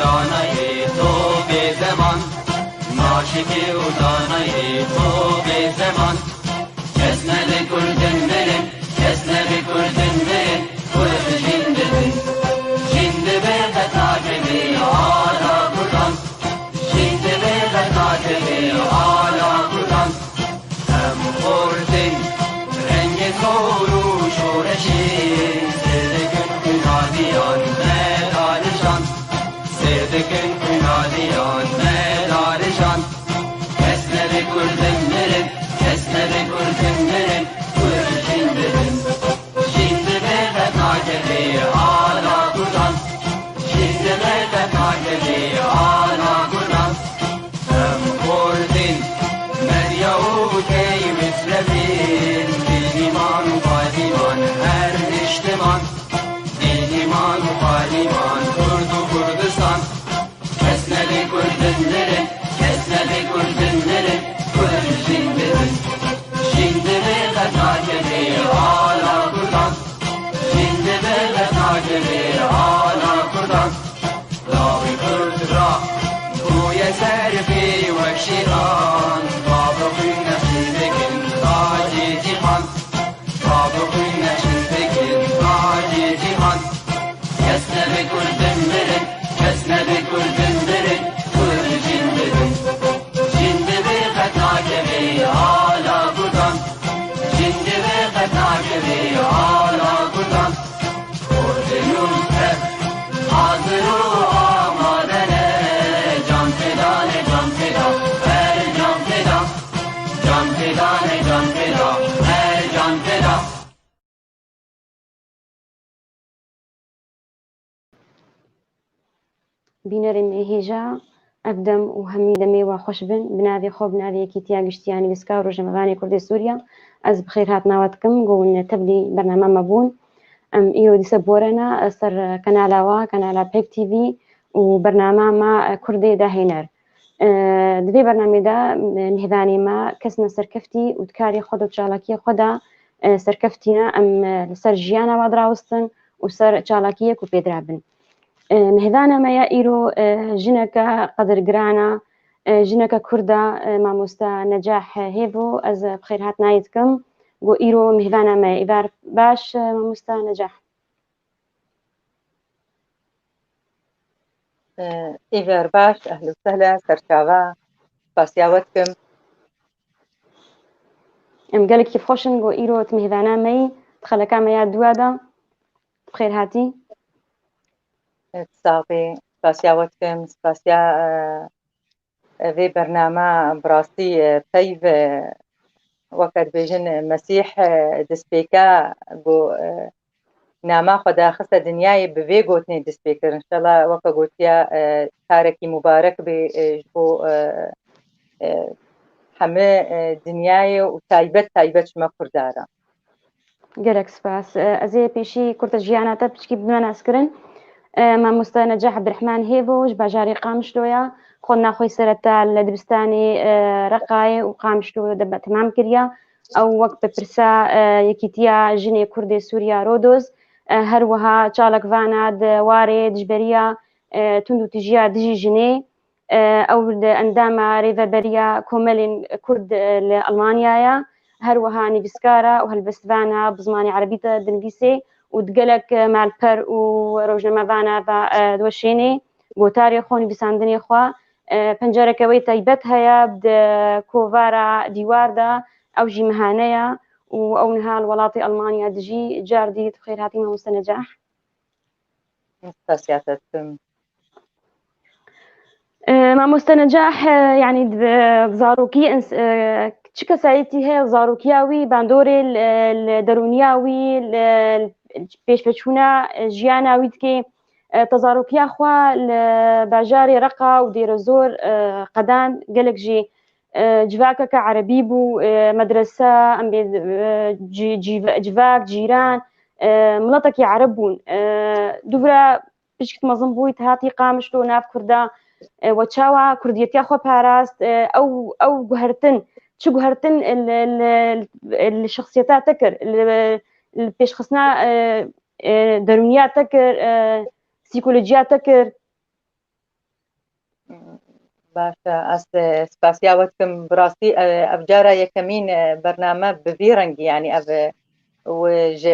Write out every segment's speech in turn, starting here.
دانای تو به زمان ناشکی و دانای تو به زمان کس نده کردن برن کس نده کردن برن کرد جنده به قطعه آلا کردن جنده به قطعه آلا کردن هم خوردن رنگ تو رو شورشی سردکن کنادیان مدارشان سردکن کنادیان مدارشان کس نده کردن برن کس نده کردن برن کرد جنده به قطعه آلا کردن جنده به قطعه آلا کردن هم خوردن مریا و کی مثل دیمان و پادیمان هر اجتماع دیمان و پادیمان کرد و کردستان کس نده کردن برن کس نده کردن برن کرد جنده به قطعه آلا کردن جنده به قطعه آلا کردن لاوی کرد را گوی سرفی و شیطان بابا خوی نشید بکن تاجی جیهان بابا خوی نشید بکن تاجی جیهان کس نده کردن برن کس نده کردن برن کرد جنده به قطعه آلا کردن جنده به قطعه آلا کردن کردنون کرد حاضر و آمادنه جان فدانه جان فدا هر جان فدا جان فدانه جان فدا هر جان فدا بینەرم هێژا ئەفدەم و هەمی دەمێ وا خۆش بن بناوی خۆ بناویەکی تیا گشتیانی وسکا و ڕۆژنامەوانی کوردی سووریا ئەس بخێر هاتناوەتکم گۆون تەبلی بەرنامەمە بوون ئەم ئیرۆ دیسە بۆرەنە سەر کەنالاوە کەنالا پێک تیڤی و بەرنامەمە کوردی داهێنەر دوێ بەرنامێدا میهێڤانیمە کەسنە سەرکەفتی وتکاری خۆدا و چالاکی خۆدا سەرکەفتینە ئەم لەسەر ژیانەوە دراوستن و سەر چالاکیەک و پێدرابن میهێڤانەمەیە ئیرۆ ژنەکە قەدرگرانە ژنەکە کوردە مامۆستا نەجاح هێڤۆ ئەز بخێر هاتنایەتکەم بۆ ئیرۆ میهێڤانەمەیە ئیڤار باش مامۆستا نەجاح ئیڤەر باش ئەهلا وسهلا سەرچاوە سپاسیاوەتکەم ئەم گەلێکی خۆشن بۆ ئیرۆت میهێڤانەمەی خەلەکەمەیە دووادا بخێر هاتی ساڵێ سپاسیاوەتکەم سپاسیا vê bername birastî peyv weked bêjin Mesîh destpêke got nama xwe de xiste dinyayê bi vê gotinê destpêkir inşallah weke gotiya karekî mübarek bê ji bo hemû dinyayê û taybet ji me Kurdaran gelek spas ez ê pêşî kurta jiyana te piçkî bimênaskirin مامۆستا نەجاح عەبدورەحمان هێڤۆ ji bajarê Qamişloya xwendina xwe sereta li dibistanê Reqayê û Qamişlo de temam kiriye ew wek bi pirsa yekîtiya jinê Kurdê Sûriya Rodos her wiha çalakvana di warê dijberiya tund û tijiya dijî jinê ew li endama rêveberiya komelên Kurd li Almanyaya her wiha nivîskara û helbestvana bi zimanê erebî de dinivîsê û di gelek malper û rojnamevana diweşênê gotarê xwe nivîsandinê xwe pencereke wê taybet heye di kovara dîwar de ew jî mihane û ew niha li welatê Almanya dijî car dît bixêr hatî mamoste Necax spasiyatetkim mamoste Necax yani zarokî çi kesayetî heye zarokiya wî bandorê li derûniya wî pêşveçûna jiyana wî dike تزارokîya xwe li bajarê Reqa û Dêrezor qedan gelek jî civakeke erebî bû medrese em bê civak cîran miletekî ereb bûn dûvira pişt mezin bûyî hatî Qamişlo nav Kurda we çawa kurdiyetiya xwe parast ew guhertin çi guhertin li şexsiyeta te kir li pêşxistina derûniya te kir psîkolojiya te kir باشا اس سپاسیا وتكم براسي افجارا يكمين برنامج بفيرنج يعني اف وج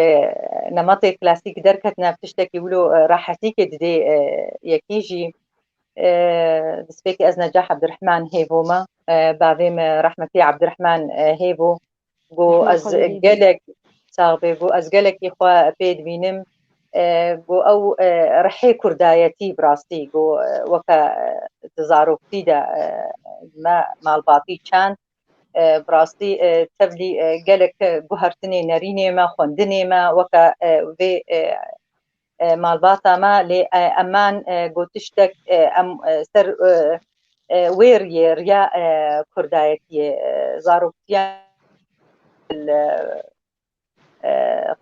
نمطي كلاسيك دركتنا بتشتكي ولو راحتيك دي يكيجي دسبيكي از نجاح عبد الرحمن هيفوما بعدين رحمتي عبد الرحمن هيفو جو از قالك صاحبي جو از قالك إخوة بيد بينم جو أو رحي كردايتي براسي جو وكا تزارو كتيدا ما الباطي كان براسي تبلي قالك جوهرتني نريني ما خوندني ما وكا في مالباتا ما لأمان قوتشتك أم سر وير يريا كردايتي زاروكتيا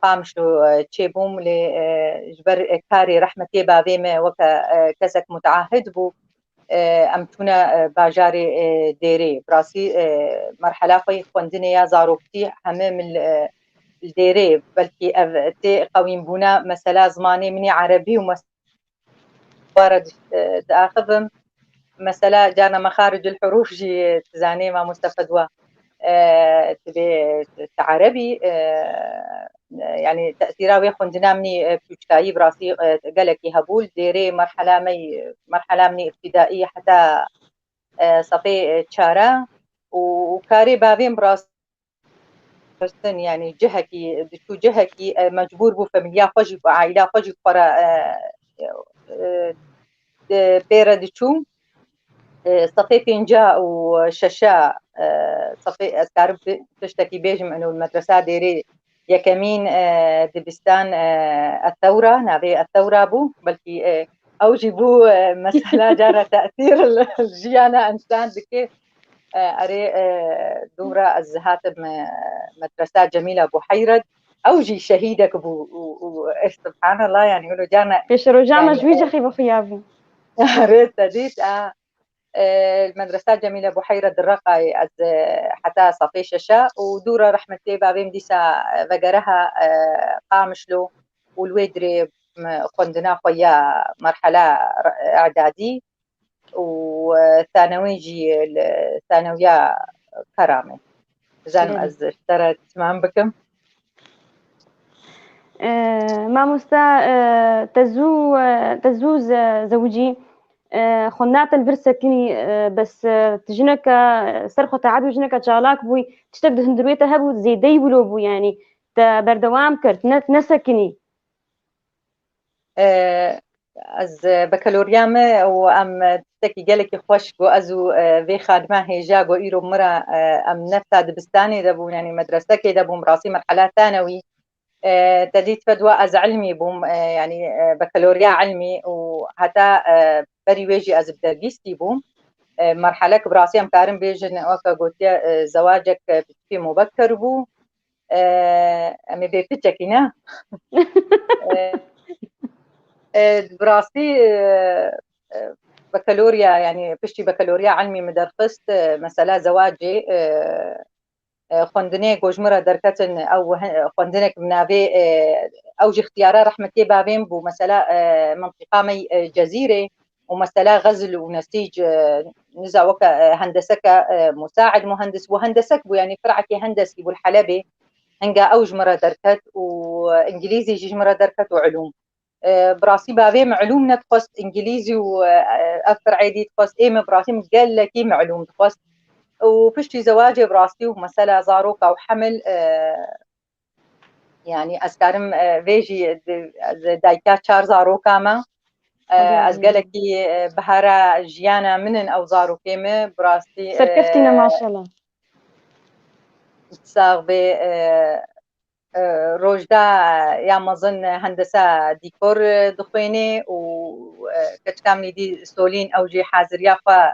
قامشو تشيبوم لجبر كاري رحمتي بابيم وكا كسك متعهد بو أمتونا باجاري ديري براسي مرحلة خوي خوندني يا زاروكتي همام الديري بلكي تي قويم بونا مسألة زماني مني عربي ومسألة وارد تأخذهم مسألة جانا مخارج الحروف جي تزاني ما مستفدوا تبي عربي يعني تأثيراوي خندنا مني بوشكاي براسي قالك هبول ديري مرحلة مني ابتدائية حتى صفي تشارة وكاري بابين براس يعني جهكي بشو جهكي مجبور بو فاميليا خوش عائلة خوش فرا بيرا دشو صفي بينجا وششا صفي أذكار تشتكي بيجم إنه المدرسة ديري يكمين دبستان الثورة نابي الثورة بو بلكي أو جيبو مسألة جارة تأثير الجيانا إنسان بكي أري دورة الزهات مدرسة جميلة أبو حيرد أوجي شهيدك أبو سبحان الله يعني يقولوا جانا فيش رجع يعني مجويجة خيبة خيابي ريت تديت المدرسة جميلة بحيرة الرقاي از حتى صفي ششا ودورة رحمتي بابي مديسة فقرها قامشلو والويدري قندنا خويا مرحلة إعدادي وثانوي جي الثانوية كرامة زان از اشترت تمام بكم ما مستا تزوز زوجي خناعة الفرسكني بس تجنك سرخو تعدو جنك جالاك بوي تشتد هندرويته هبو زي ديبلو بو يعني بردوام كرت نسكني از بكالوريام وام تكي قالك خوش جو ازو في خادمه هيجا جو ايرو مرة ام نفتا دبستاني دبو يعني مدرسة كي دبو مراسي مرحلة ثانوي تديت فدوى از علمي بوم يعني بكالوريا علمي وحتى بري ويجي از بدرجيستي بوم مرحلة براسي ام كارم بيجن وكا قلت زواجك في مبكر بو امي بيفتكينا براسي بكالوريا يعني بشتي بكالوريا علمي مدرست مسألة زواجي خوندني جوجمرة دركتن أو خوندنك بنابي أوج اختيارات رحمتي بابين بو مسألة منطقة مي جزيرة ومسألة غزل ونسيج نزا وكا هندسك مساعد مهندس وهندسك بو يعني فرعك هندسي بو الحلبي هنگا أوج مرة دركت وإنجليزي جيج مرة دركت وعلوم براسي بابي معلوم نتخص انجليزي واكثر عيدي تخص ايه براسي قال لك معلوم تخص وفشتي زواجي براسي ومسألة زاروكا وحمل يعني اسكارم فيجي دايكا تشار زاروكا ما ازقالكي بهارا جيانا منن او زاروكي ما براسي سركفتينا ما شاء الله تصاغبي روجدا يا مظن هندسة ديكور دخويني وكتكاملي دي سولين أو جي حاضر يا فا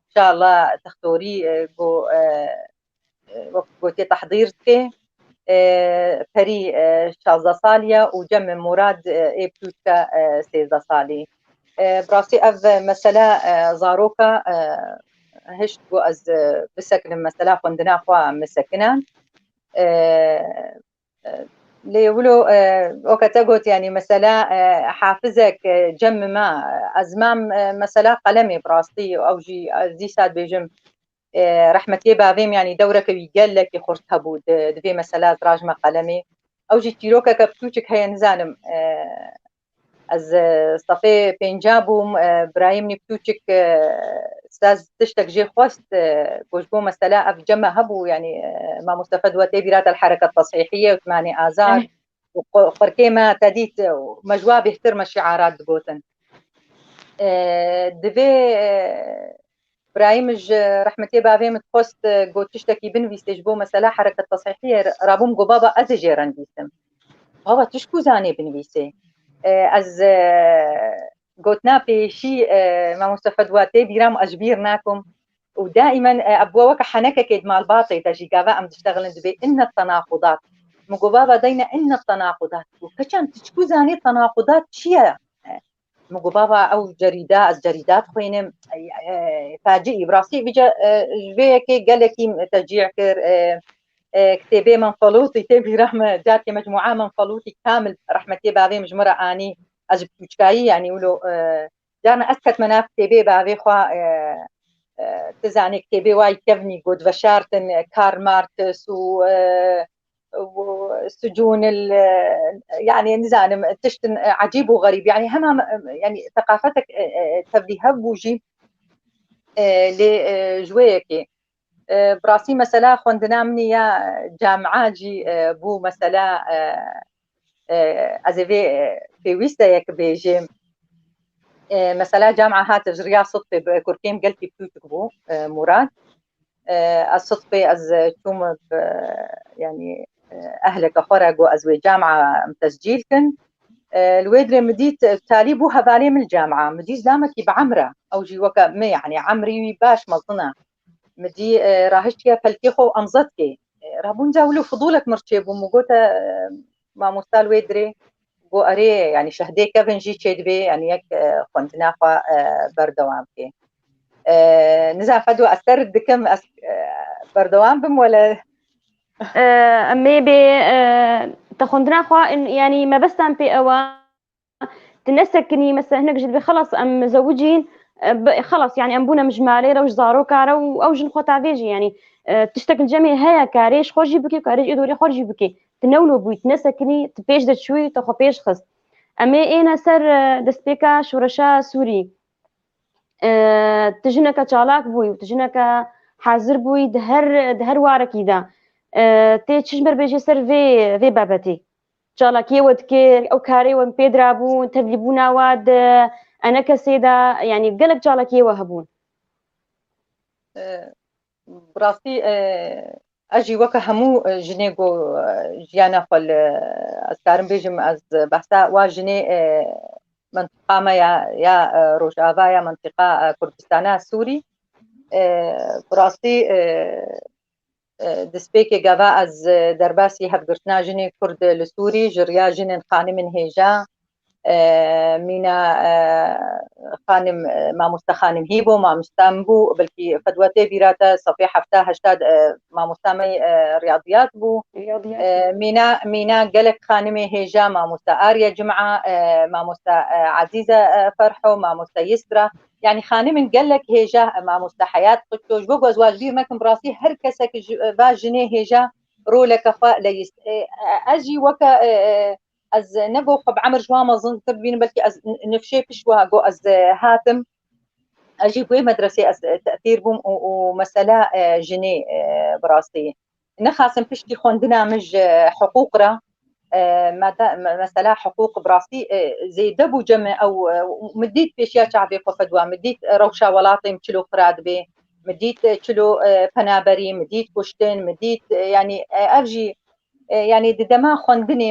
إن شاء الله تختوري قوتي تحضيرتك فري شازة صالية وجمع مراد إيه بلوتكا سيزة صالي براسي أف مسألة زاروكا هشت بو أز بسكن مسألة خندنا أخوة مسكنان ليولو وقت قلت يعني مثلا حافظك جم ما أزمام مثلا قلمي براستي أو جي زي ساد بيجم رحمة بابيم يعني دورك ويقال لك يخرتها بود دبي مثلا راجمة قلمي أو جي تيروكا كبتوشك هيا نزانم از صفي بينجابوم برايم نبتوشك استاذ تشتك جي خواست بوجبو مثلا أف جمع هبو يعني ما مستفاد وتي بيرات الحركة التصحيحية وثمانية آذار وقركيما تديت مجوا بيحترم الشعارات بوتن دبي برايمج رحمة بابي متخوست قوت تشتكي بنفي سجبو مثلا حركة تصحيحية رابوم قبابا أزجيران بيسم بابا تشكو زاني بنفيسي از قوتنا بشي ما مستفاد واتي بيرام أجبير ناكم ودائما أبوا وكا حنكة كيد مال باطي تجي قابا أم تشتغل دبي إن التناقضات مقبابا دينا إن التناقضات وكشان تشكو زاني التناقضات شيا مقبابا أو جريدة از جريدات خوينم فاجئي براسي بيجا جبيكي قالكي تشجيع كر كتابي منفلوطي تبي رحمة جاتي مجموعة منفلوطي كامل رحمة بابي مجمرة آني أجب كوشكاي يعني يقولوا جانا أسكت مناف كتابي بابي خوا تزعني كتابي واي كفني قد فشارتن كار ماركس وسجون يعني نزانم تشتن عجيب وغريب يعني هم يعني ثقافتك تبدي هبوجي لجويكي براسي مثلا خوندنا مني يا جامعة جي بو مثلا أزفي في ويستا يك بيجي مثلا جامعة هات جريا صدفة بكوركيم قلتي بتوتك بو مراد الصدفة أز توم يعني أهلك خرجوا أزوي جامعة تسجيل كن الويدري مديت تالي بو هبالي من الجامعة مديت زامكي بعمرة أو جي وكا ما يعني عمري باش ملطنة مدي راهشتيا فلكيخو أمزتكي رابون جاولو فضولك مرتشيبو مقوتا ما مستال ويدري بو أري يعني شهدي كفن جي تشيدبي يعني يك كنت ناخوا بردوام كي نزع فدو أثر دكم بردوام بم ولا أمي بي تخندنا خوا يعني ما بس بي أوا تنسكني مثلا هناك جد خلص أم مزوجين خلص يعني أم بونا مجمالي روش زارو كارو أو جن خطا فيجي يعني تشتكل الجميع هيا كاريش خرجي بكي كاريش إدوري خرجي بكي تنولو بوي تنسكني تبيش دت شوي تخو بيش خص أمي إنا سر دسبيكا شورشا سوري تجنك تشالاك بوي وتجنك حاضر بوي دهر وارك إذا تي تشمر بيجي سر في بابتي تشالاكي ودكير أو كاري ون بيدرابون تدلبونا واد أنا كسيدا يعني قلق تشالاكي وهبون براسي أجي وكا همو جنيغو جيانا خل أذكارم بيجم أز بحثا واجني منطقة ما يا روجافا يا منطقة كردستان السوري براسي دسبيكي قابا از درباسي هفقرتنا جني كرد لسوري جريا جنين خانم من هيجا مينا خانم ما مستخانم هيبو ما مستامبو بلكي فدواتي بيراتا صفي حفتا هشتاد ما مستامي رياضيات بو مينا قلق خانمي هيجا ما مستا آريا جمعة ما مستا عزيزة فرحو ما مستا يسرا يعني خانم قلق هيجا ما مستا حياة قدتوش بوغو زواج بير مكن براسي هر كسك باجني هيجا رولك أخوة ليس أجي وكا از نبو خب عمر جوا ما ظن تربين بلكي از نفشي بشوا جو از هاتم اجيب وي مدرسه از تاثير بوم ومساله جني براسي نخاسم بشتي خوندنا مج حقوق را مثلا حقوق براسي زي دبو جمع او مديت باشياء شعبي فدوا مديت روشا ولاطي مشلو فراد بي مديت تشلو بنابري مديت كشتن مديت يعني ارجي يعني دما خوندني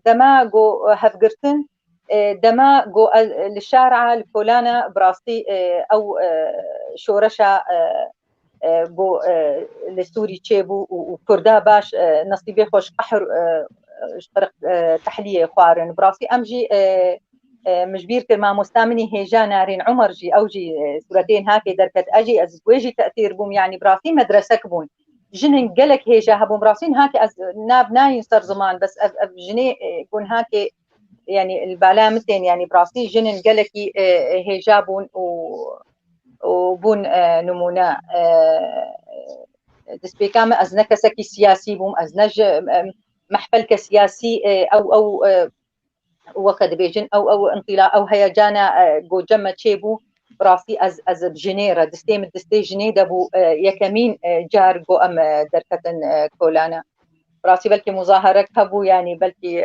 دما جو هفقرتن دما جو للشارعة الفلانة براسي أو شورشة جو لسوري تشيبو وكردا باش نصيبي خوش قحر اشترق تحلية خوارن براسي أمجي مجبير كما مستامني هيجا نارين عمر جي أو جي سورتين هاكي دركت أجي أزويجي تأثير بوم يعني براسي مدرسة كبون جنن قالك هيجا هبو براسين هاكي از ناب ناين صار زمان بس جني يكون هاكي يعني البلامتين يعني براسي جنن قالكي هيجابون وبون نمونا دسبيكامة از نكسكي سياسي بوم از نج محفل كسياسي او وقت بيجن او انطلاق او هيجانا جو جمع تشيبو براسي از بجنيرة دستيم دستي جني دبو يكمين جار جو ام دركتن كولانا براسي بلكي مظاهرة هبو يعني بلكي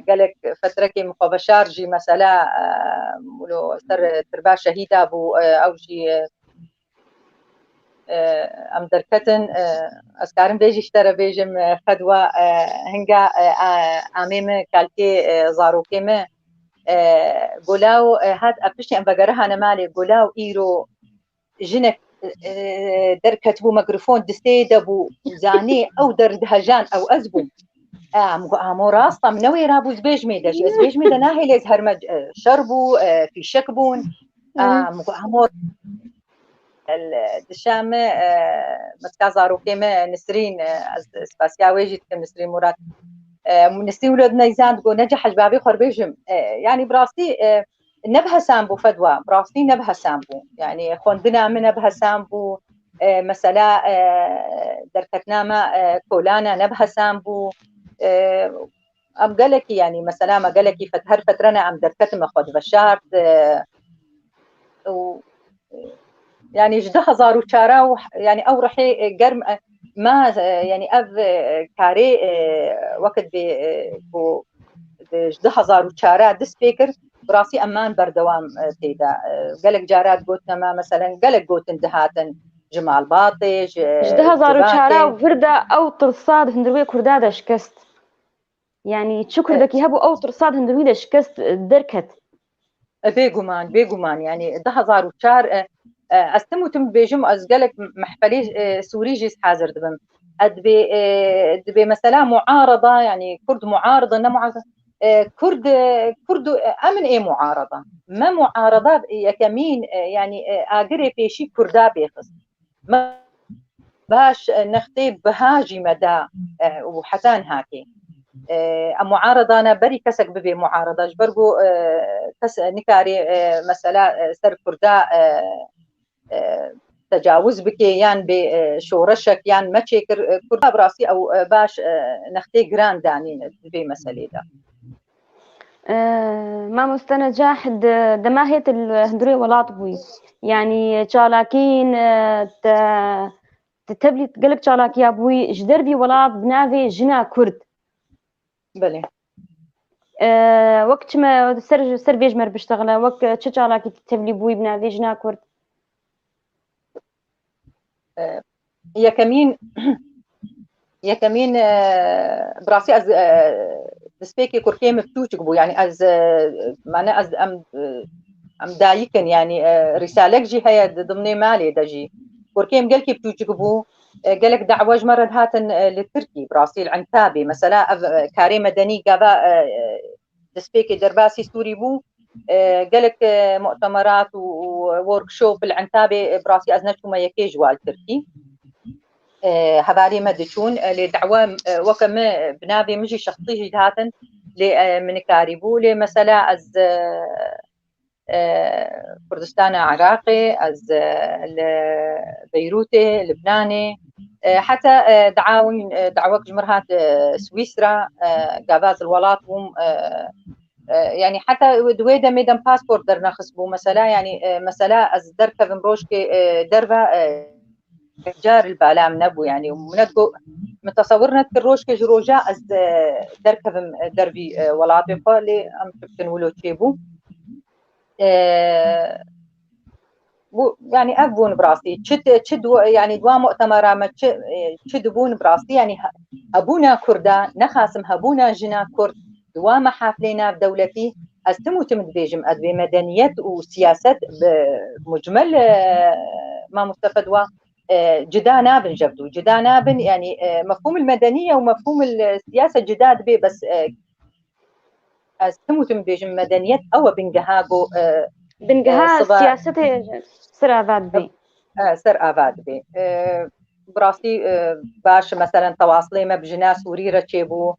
قالك فترة كي مقابشار جي مسألة مولو سر تربا شهيدة ابو او جي ام دركتن اسكارم بيجي اشترى بيجم خدوة هنگا عميم كالكي زاروكي ما قولاو هاد ابشتي ام بقرها انا مالي قولاو ايرو جنك دركت بو ميكروفون دستي دبو زاني او دردهجان او ازبو مو راسطه منوي رابو زبيج ميدا شي زبيج ميدا ناهي ليز هرمج شربو في شكبون مو الدشام مسكازارو كيما نسرين سباسياوي جيت نسرين مراد نسرين ولد نيزان تقول نجح جبابي خربيجم يعني براسي نبها سامبو فدوى براسي نبها سامبو يعني خوندنا من نبها سامبو مسألة دركتنامة كولانا نبها سامبو أم قالك يعني مثلا ما قالك فتهر فترنا عم دركت مخد بشارت يعني جدها زارو تشارا يعني او رحي قرم ما يعني اف كاري وقت بو جدها زارو تشارا دس بيكر براسي امان بردوام تيدا قالك جارات قوتنا ما مثلا قالك قوت اندهاتن جمال باطي جدها زارو تشارا وفردا او ترصاد هندروي كردادا شكست يعني تشكر دكي هبو او ترصاد هندروي شكست دركت بيجومان يعني ده زارو تشار استموتم بيجم ازقلك محفلي سوري جيس حاضر دبم دبي مثلا معارضه يعني كرد معارضه معارضه كرد امن ايه معارضه ما معارضه يكمين يعني اقري بيشي كردا بيخص ما باش نختيب بهاجي مدى وحتان هاكي معارضة أنا بري كسك ببي معارضة جبرجو كس نكاري مسألة سر كردا تجاوز بكي يعني بشورشك يعني ما تشكر كردا براسي أو باش نختي جراند يعني ببي مسألة ده ما مستنجاح دماهية الهندروي ولاطبوي يعني شالاكين تتبلي تقلك شالاك يا بوي جدربي ولاط بنافي جنا كرد بله وقت ما سر بيجمر بشتغله وقت تشالاكي تتبلي بوي بنافي جنا كرد يا كمين براسي از دسبيكي كوركي مفتوش بو يعني از معناه از ام دايكن يعني رسالك جي هي ضمن مالي دجي كوركيم قالك بتوجبو قالك دعوة مرض هاتن للتركي براسي العنتابي مثلا كاري مدني قابا دسبيكي درباسي سوري بو قالك مؤتمرات وورك شوب العنتابي براسي ازنشو ما يكيجوا التركي هبالي مدشون لدعوة وكم بنابي مجي شخصي هاتن من كاريبو لمثلا از كردستان عراقي از بيروتي لبناني حتى دعوة جمرهات سويسرا قاباز الولاتهم يعني حتى دويدا ميدان باسبورت درنا خصبو مثلا يعني مثلا از دركب مروشكي دربا جار البالام نبو يعني ومنقو متصورنا كروشكي جروجا از دركب دربي ولاتي اللي ام تنولو تشيبو يعني أبون براسي تشد يعني دوا مؤتمرة ما تشد بون براسي يعني أبونا كردا نخاسم هبونا جنا كرد دوا محافلنا بدولتي أستمو تمد بيجم أدبي مدنيات وسياسات بمجمل ما مستفدوا جدانا بن جبدو جدانا بن يعني مفهوم المدنية ومفهوم السياسة جداد بي بس أستمو تمد بيجم مدنيات أو بنجهاجو بنجها سياسته سر آباد بي سر آباد بي براسي باش مثلا تواصلي ما بجنا سوري رتشيبو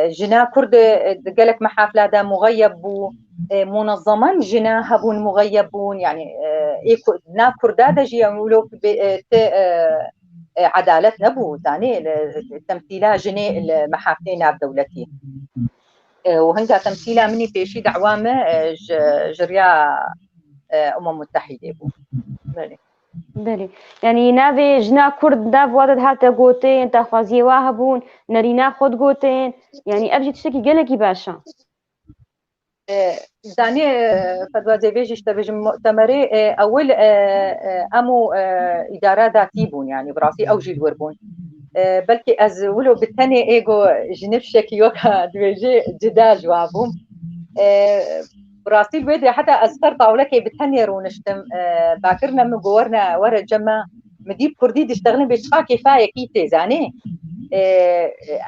جنا كرد قالك محافلة دا مغيب بو منظما جنا هبون مغيب بون يعني نا كردا دا جي يقولوا عدالة نبو ثاني تمثيلها جني المحافلين ناب دولتي وهنجا تمثيلها مني بيشي دعوامة جريا متحدة بو بله يعني ناوی جنا کرد داو وادد هاتا گوتين تا خوازي واهبون نرينا خود گوتين يعني ابجي تشتكي قلقي باشا زاني فدوا زيفيجي تبج مؤتمري اول امو اداره ذاتي بون يعني براسي او جيل وربون بلكي از ولو بالتاني ايجو جنب شكي وكا دويجي جدا جوابهم براسي الويدي حتى أذكر طاولكي بتهني رونشتم باكرنا من جورنا ورا جمع مديب كردي تشتغلين بيتفا كفاية كيتي زاني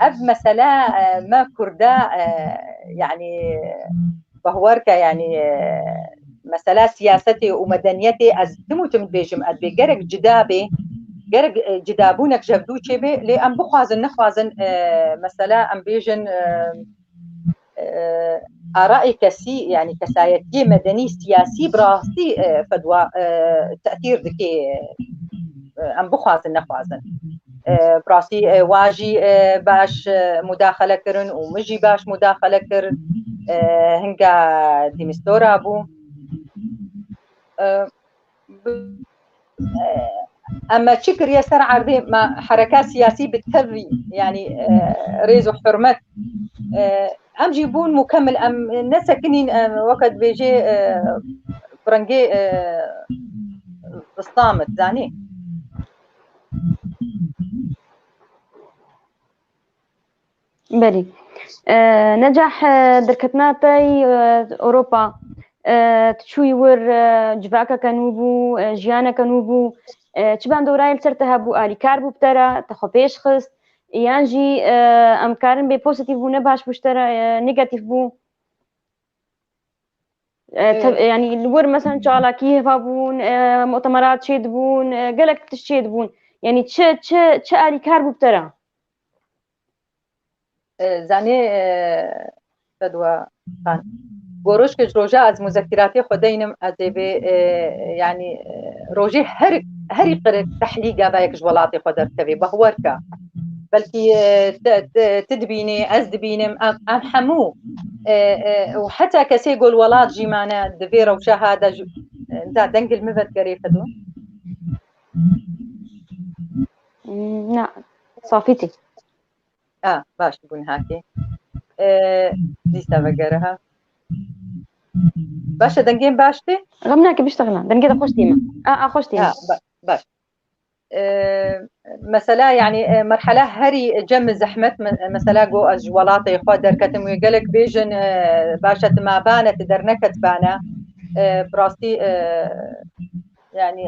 أب مثلا ما كردا يعني بهوركا يعني مثلا سياستي ومدنيتي از تموتم بيجم أد بجرك جدابي جرك جدابونك جبدو شبه لأن بخوازن نخوازن مثلا أم بيجن آراء كسي يعني كسايتي مدني سياسي براسي فدوا تأثير دكي أم بخوازن نخوازن براسي واجي باش مداخلة كرن ومجي باش مداخلة كرن هنگا ديمستورا بو أما تشكر يسار عرضي مع حركات سياسية بالتبي يعني ريز وحرمت أم جيبون مكمل أم نسكنين وقت بيجي برنجي بصامت زاني بله نجح دركتناتي أوروبا تشوي ور جواكا كانوبو جيانا كانوبو تشبان دورايل سرتهبو آلي كاربو بترا تخبيش خست يانجي ام كارن بي بوزيتيف بو نباش بوشترا نيجاتيف بو يعني الور مثلا شالا كيف بون مؤتمرات شيد بون قالك تشيد بون يعني تش آلي كاربو بترا زاني فدوا گۆڕۆژ کە ڕۆژە ئەز مذەکراتی خۆدەینم ئەزێبێ يعني ڕۆژێ هەری قرێک تەحلیگا با یەکش وڵاتی خۆ دەرکەوێ بەهوەرکە بەلکی تدبینێ ئەز دبینم ئەم هەموو و حتا کەسێ گۆل وڵات ژیمانە دەبێ ڕەوشە هادا دەنگل مبەت گەرێ فەدۆ لا صافيتي باش بوون هاکێ دیستا بەگەرەها باشا دنجين باشتي غمناك بيشتغلنا دنجين خوش تيمة خوش تيمة باش مثلا يعني مرحلة هري جم زحمة مثلا جو أجوالاتي خادر كتم ويقلك بيجن باشا ما بانا تدرنكت بانا براستي يعني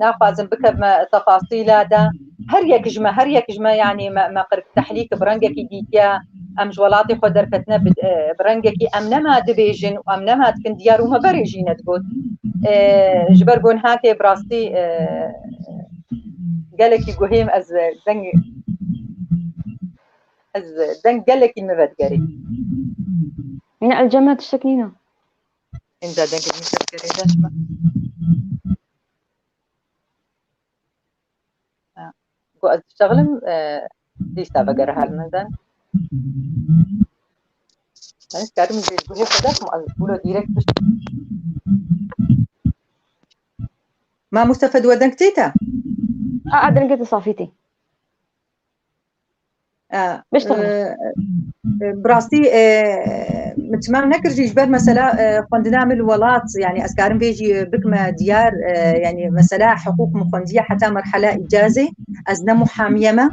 نافذ بك تفاصيل هذا هر يكجما يعني ما قرب تحليك برنجك ديتيا ام جوالاتي خدر كتنا برنجك امنما دبيجن وامنما تكن ديار وما بريجين تقول جبرجون هاكي براستي قالك يقوهيم از دنگ قالك المبد قري من الجامعة الشكلينة انت دنگ المبد قري داشما قو تشتغلم ليستا بقرا هالمدن أنا كارم زي الجوهي خدك ما أقوله ديركت ما مستفد ودنك تيتا أدرك صافيتي بشتغل براستي متمام نكرجي جبر مثلا خندنا من الولات يعني أسكارم بيجي بكمة ديار يعني مثلا حقوق مخندية حتى مرحلة إجازة أزنا محامية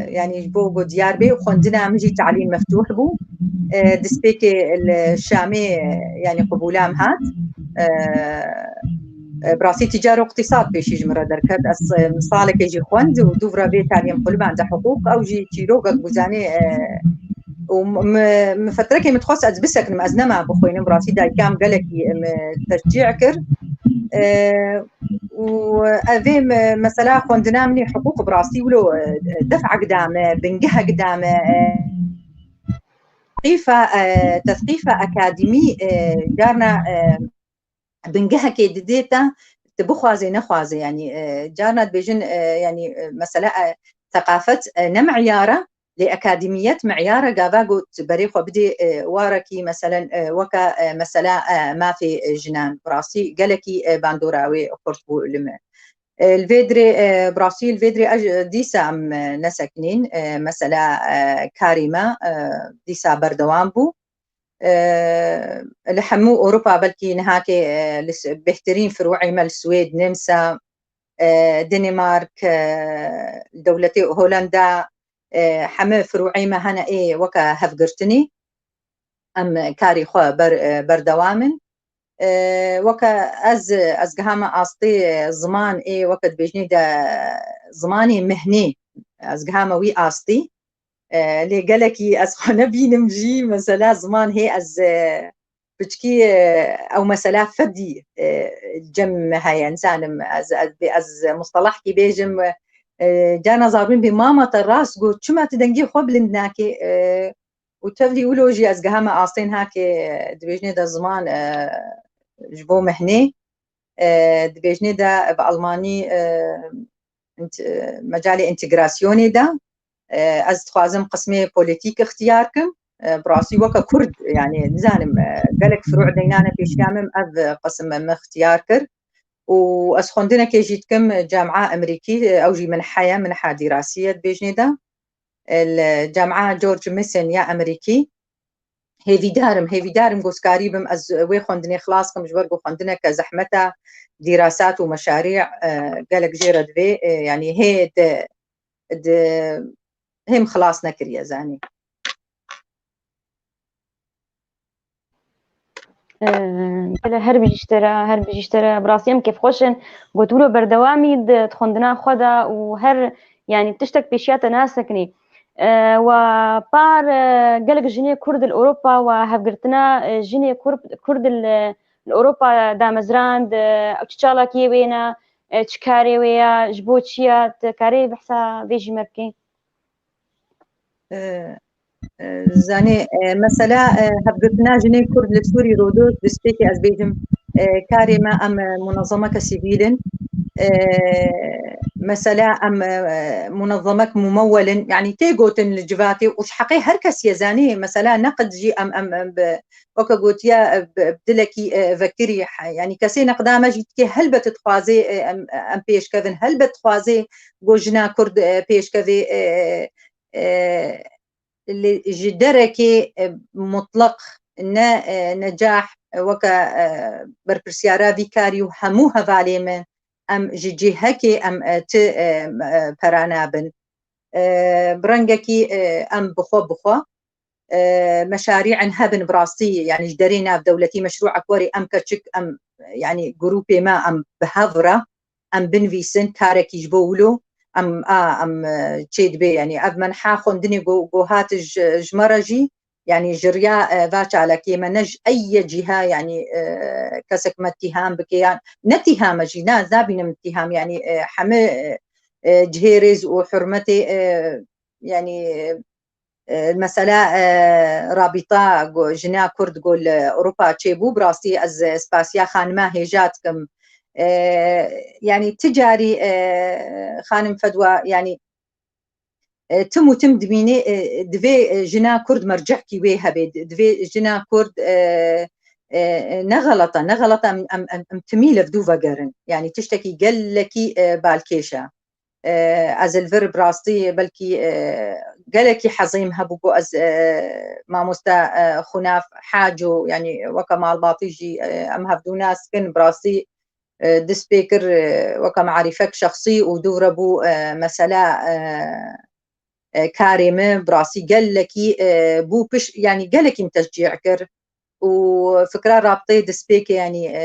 يعني بو ديار بي وخندنا مجي تعليم مفتوح بو دسبيكي الشامي يعني قبولام هات براسي تجارة واقتصاد بيشي جمرة دركت مصالك يجي خوند ودوفرا بي تعليم قلب عنده حقوق أو جي تيروغا بوزاني ومفترة كي متخص أزبسك نمأزنما بخوين براسي داي كام قالك تشجيع كر وأذي مثلا خوندنا مني حقوق براسي ولو دفع قدامه بنجها قدامه تثقيفة أكاديمي جارنا بنجها كيديتا تبخوازي نخوازي يعني جارنا بيجن يعني مثلا ثقافة نمعيارة لأكاديميات معيارة قابا بريخو بدي واركي مثلا وكا مثلا ما في جنان براسي قالكي باندوراوي قرطبو لما الفيدري براسيل الفيدري ديسا ام نسكنين مثلا كاريما ديسا بردوان بو لحمو أوروبا بلكي نهاكي بهترين فروعي مال السويد نمسا دنمارك دولتي هولندا حمو فروعي ما هنا إيه وكا هفقرتني أم كاري خوا بردوامن وكا از قهامة آسطي زمان إيه وقت بيجني دا زماني مهني از قهامة وي آسطي لي قالكي از خونه بينم جي مثلا زمان هي از بتشكي او مثلا فدي جم هاي انسان از مصطلح كي بيجم جانا ضاربين بماما الراس قلت شو ما تدنجي خبل ناكي وتفلي ولوجي از قهامة آسطين هاكي دبيجني دا زمان جبو مهني دبيجني دا بألماني مجالي انتجراسيوني دا از تخوازم قسمي بوليتيك اختياركم براسي وكا كرد يعني نزانم قالك فروع دينانا في شامم از قسم اختياركر واز خوندنا كي جيتكم جامعة أمريكي أو جي منحة دراسية بيجني دا الجامعة جورج ميسن يا أمريكي هيفي دارم قوسكاري بم از وي خوندني خلاصكم جبرقو خوندنا كزحمتها دراسات ومشاريع قالك جيرد في يعني هي هم خلاص نكريا زاني هر بيجي اشترى براسيم كيف خوشن قلت له بردوامي تخندنا خدا وهر يعني بتشتك بيشيات ناسكني وبار قالك جيني كرد الأوروبا وهفقرتنا جيني كرد الأوروبا دامزراند تشالا كيوينا تشكاري ويا جبوتشيا تكاري بحسا بيجي مركي زاني مثلا هبقتنا جني كرد لسوري رودوس بسبيكي أزبيجم كارما أم منظمة كسيفيل مثلا أم منظمة ممول يعني تيجوتن الجباتي وش حقي هركس يزاني مثلا نقد جي أم وكا قلت يا بدلكي فكري يعني كسي نقدامة جيتكي هل بتتخوازي أم بيش كذن هل بتخوازي جوجنا كرد بيش كذي اللي جدركي مطلق نجاح وكا برپرسیارا بیکاری و هەموو هەڤالێمن ئەم جی هەکێ ئەم ت پەرانابن برەنگەکی ئەم بخۆ مشاريع هبن براسي يعني جدري ناف دولتي مشروع كوري أم كتشك أم يعني جروبي ما أم بهذرة أم بنفيسن كارك يجبولو أم تشيد بي يعني أب من حاخون دني جو هات جمرجي يعني جريا فاتش على كيما نج أي جهة يعني كسك ما اتهام بكيان نتهام جينا زابين من اتهام يعني حمي جهيرز وحرمتي يعني المسألة رابطة جنا كرد قول أوروبا تشيبو براسي از سباسيا خانما هيجاتكم يعني تجاري خانم فدوى يعني تم دميني دفي جنا كرد مرجع كي ويها بيد دفي جنا كرد نغلطة أم تميل فدوفا قرن يعني تشتكي قلكي بالكيشة از الفر براستي بلكي قالكي حظيم هبوكو از ما مستا خناف حاجو يعني وكما الباطيجي ام هبدو ناس كن براستي دسبيكر وكما عرفك شخصي ودوربو مسألة كارمة براسي قالكي بو بش يعني قالكي متشجيع كر وفكرة رابطي دسبيك يعني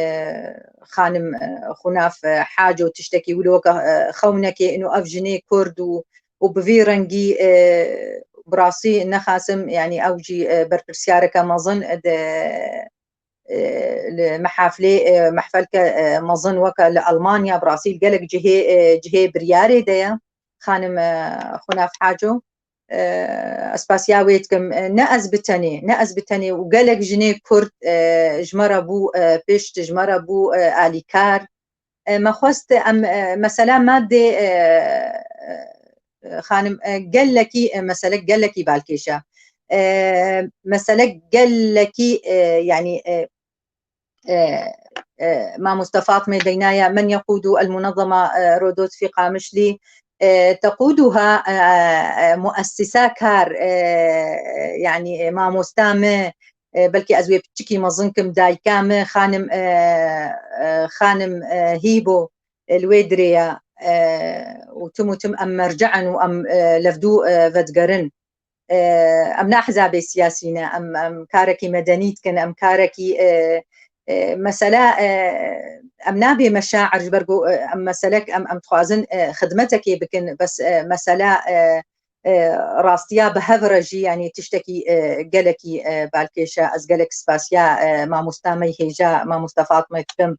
خانم خناف حاجة وتشتكي ولوكا خونك إنه أفجني كرد وبفيرنجي براسي نخاسم يعني أوجي بربرسيارك مظن محافلة محفلك مظن وكا لألمانيا براسيل قالك جهي برياري ديا خانم خناف حاجو اسباسياويتكم نأز بتني وقالك جني كرد جمرة بو بيشت جمرة بو آليكار ما خواست مثلا مادة خانم قال لكي مثلا قال لكي بالكيشة مثلا قال لكي يعني ما مصطفى ميدينايا من يقود المنظمة رودوت في قامشلي تقودها مؤسسة كار يعني ما مستامة بلكي أزوي بتشكي مظنكم دايكامة خانم هيبو الويدريا وتم أم مرجعن وأم لفدو فدقرن أم أحزاب سياسيين أم كاركي مدنيت كان أم كاركي مسألة أم نابي مشاعر جبرجو أم مسألك أم تخازن خدمتك بكن بس مسألة راستيا بهفرجي يعني تشتكي جلكي بالكيشة أز جلك سباسيا ما مستامي هيجا ما مستفاض ما يتم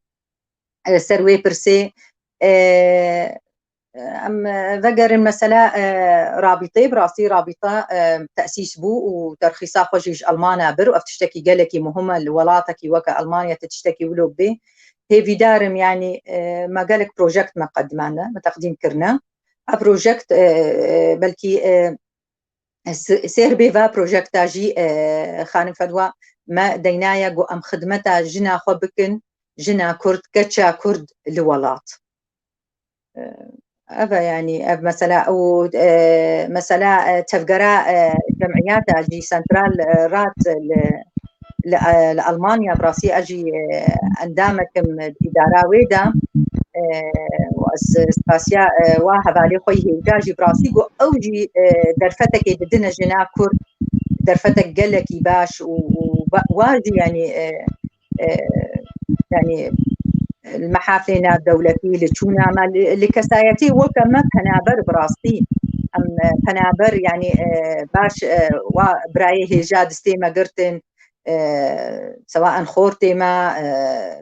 سروي برسي أم ذكر المسألة رابطة براسي رابطة تأسيس بو وترخيصا خوجيج ألمانا بر وأفتشتكي قالكي مهمة لولاتكي وكا ألمانيا تتشتكي ولو بي هي في دارم يعني ما قالك بروجكت ما قدمنا ما تقديم كرنا بروجكت بلكي سير بيفا بروجكت تاجي خانم فدوى ما دينايا قو أم خدمتا جنا خو بكن جنا كرد كتشا كرد لولات أبا يعني أب مثلا أو مثلا تفجرا جمعيات أجي سنترال رات لألمانيا براسي أجي أندامكم إدارة ويدا وأسباسيا واحد عليه خويه جاجي براسي جو أوجي درفتك بدنا جنا كرد درفتك قلكي باش وواجي يعني المحافلنا الدولتي لتشونا لكسايتي وكما بنابر براسي أم بنابر يعني باش وبرايه جاد ستيما قرتن سواء خورتي ما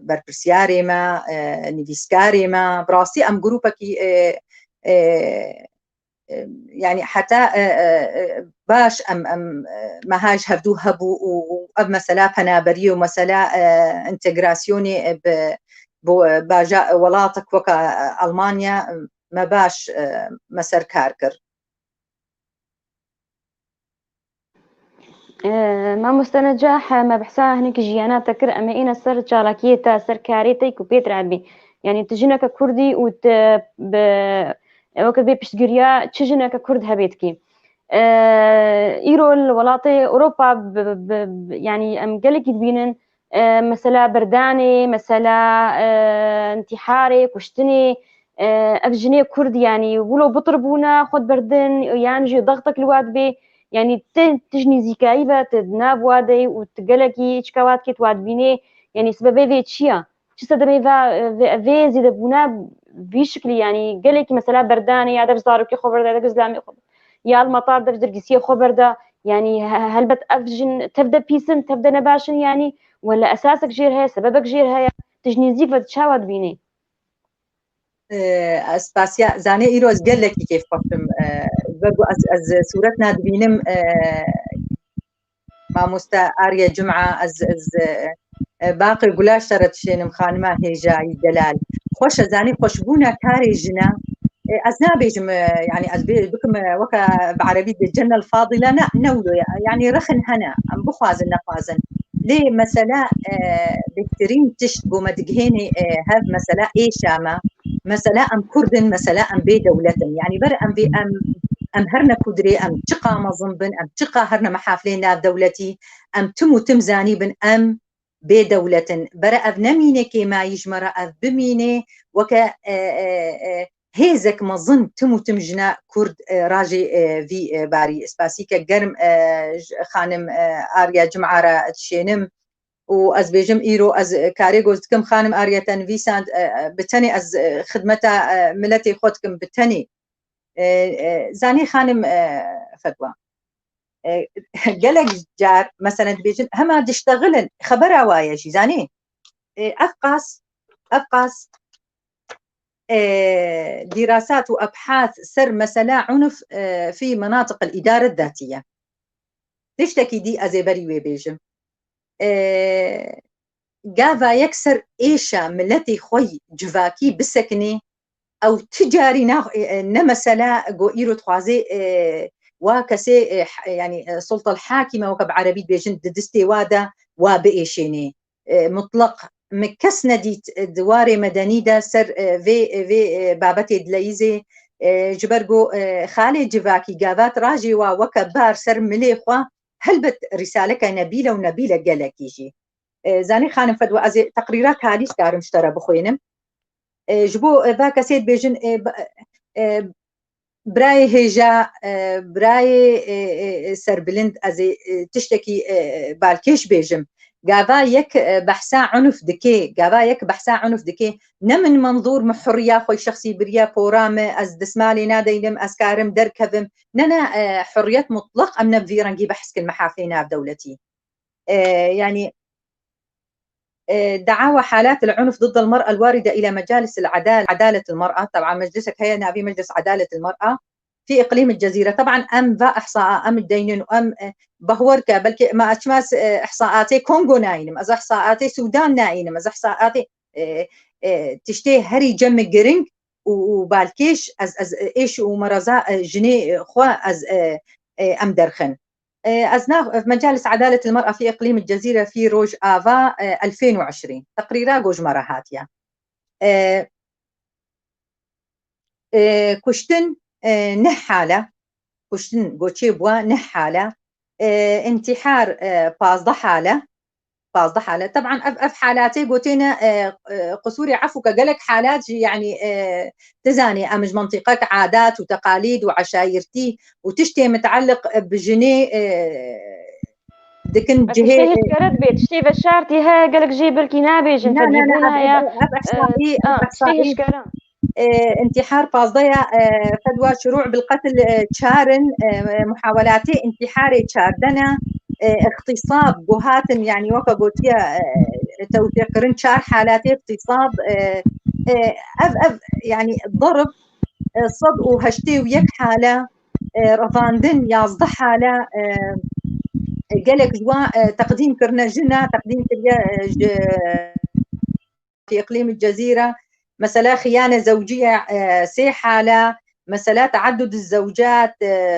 بربرسياري ما نيفيسكاري ما براسي أم جروبكي يعني حتى باش أم مهاج هفدو هبو وأب مسلا بنابري ومسلا انتجراسيوني باجا ولاتك وكا ألمانيا ما باش مسار كاركر ما مستنجاح ما بحسها هنيك جيانا تكر أما إنا سر شاركية سر كاريتي كوبيت رعبي يعني تجينا ككردي وقت بيشجريا تجينا ككرد هبيتكي إيرو الولاطي أوروبا يعني أم قالك يدبينن مسألة برداني مسألة انتحاري كشتني أفجني كرد يعني ولو بطربونا خد بردن يعني جي ضغطك الواد بي يعني تجني زيكايبة تدناب وادي وتقلقي إشكاوات كي تواد بيني يعني سببه في تشيا تشتا دمي في زيد بونا بشكل يعني قلقي مثلا برداني هذا بزارك خبر ده بزلامي خبر يا المطار ده درجسية خبر ده يعني هل بتأفجن تبدأ بيسن تبدأ نباشن يعني ولا أساسك جير هي سببك جير هي تجني زيك بتشاوات بيني اسباسيا زاني إيروز قال لك كيف قفتم برضو از صورتنا دبينم ما مستا آريا جمعة از باقي قلاش ترت شينم خانما هيجاي دلال خوش زاني خوش بونا كاري جنا أزنابيجم يعني أزبي بكم وكا بعربي الجنة الفاضلة لا نولو يعني رخن هنا أم بخوازن نخوازن ليه مثلا بكترين تشتقو مدقهيني هذا مثلا إيه شامة مثلا أم كردن مثلا أم بي دولتن يعني بر أم بي أم هرنا كدري أم تقا مظنبن أم تقا هرنا محافلين ناف دولتي أم تمو تمزاني بن أم بي دولتن برا أب نميني كيما يجمرا أب بميني وكا هيزك مظن تمو تمجنا كرد راجي في باري اسباسيكا قرم خانم آريا جمعة تشينم وأز بيجم إيرو أز كاريغوز كم خانم آريا تنفيسان بتني أز خدمتا ملتي خودكم بتني زاني خانم فتوى قالك جار مثلا بيجن هما تشتغلن خبرها وايا شي زاني افقاس دراسات وابحاث سر مسألة عنف في مناطق الاداره الذاتيه تشتكي دي ازيبري ويبيجم قافا يكسر ايشا ملتي خوي جفاكي بسكني او تجاري نمسلا جو ايرو تخوازي وكسي يعني سلطه الحاكمه وكب عربي بيجن دستي وادا وبايشيني مطلق مكسنا دي دواري مدني دا سر في بابتي دليزي جبرجو خالي جفاكي قابات راجي وكبار سر مليخوا هلبت رسالك نبيله ونبيله قالك يجي زاني خانم فدوى ازي تقريرات هالي ستار مشترى بخوينم جبو ذاك سيد بيجن براي هيجا براي سربلند ازي تشتكي بالكيش بيجم قاذا يك بحثا عنف دكي قاذا يك بحثا عنف دكي نمن منظور محرية خوي شخصي بريا بورام از دسمالي نادينم اسكارم دركبم ننا حرية مطلق ام نبذي رنجي بحث كل محافينا بدولتي يعني دعاوى حالات العنف ضد المرأة الواردة إلى مجالس العدالة عدالة المرأة طبعا مجلسك هي نابي مجلس عدالة المرأة في إقليم الجزيرة طبعا أم ذا إحصاء أم الدينين وأم بهوركا بلكي ما أشماس إحصاءاتي كونغو ناينم أز إحصاءاتي سودان ناينم أز إحصاءاتي تشتي هري جم جرينج وبالكيش از إيش ومرزا جني خوا از أم درخن أزنا في مجالس عدالة المرأة في إقليم الجزيرة في روج آفا 2020 تقريرا جوج مرهاتيا كشتن نحالة كشتن جوتشي بوا نحالة انتحار بازده حالة طبعا أف حالاتي قوتينا قصوري عفو كقلك حالات يعني تزاني أمج منطقك عادات وتقاليد وعشايرتي وتشتي متعلق بجني دكن جهه تشتهي سكرت بيت تشتهي بشارتي ها قالك جيب الكنابي جن فديبونا يا تشتهي شكرا انتحار بازضيا فدوى شروع بالقتل تشارن محاولاتي انتحاري تشاردنا اغتصاب جهات يعني وكا قوتيا توثيقرن تشار حالاتي اغتصاب يعني ضرب صد وهشتي ويك حالة رفاندن يازده حالة قالك جوا تقديم كرنا جنا تقديم في إقليم الجزيرة مسألة خيانة زوجية سي حالة مسألة تعدد الزوجات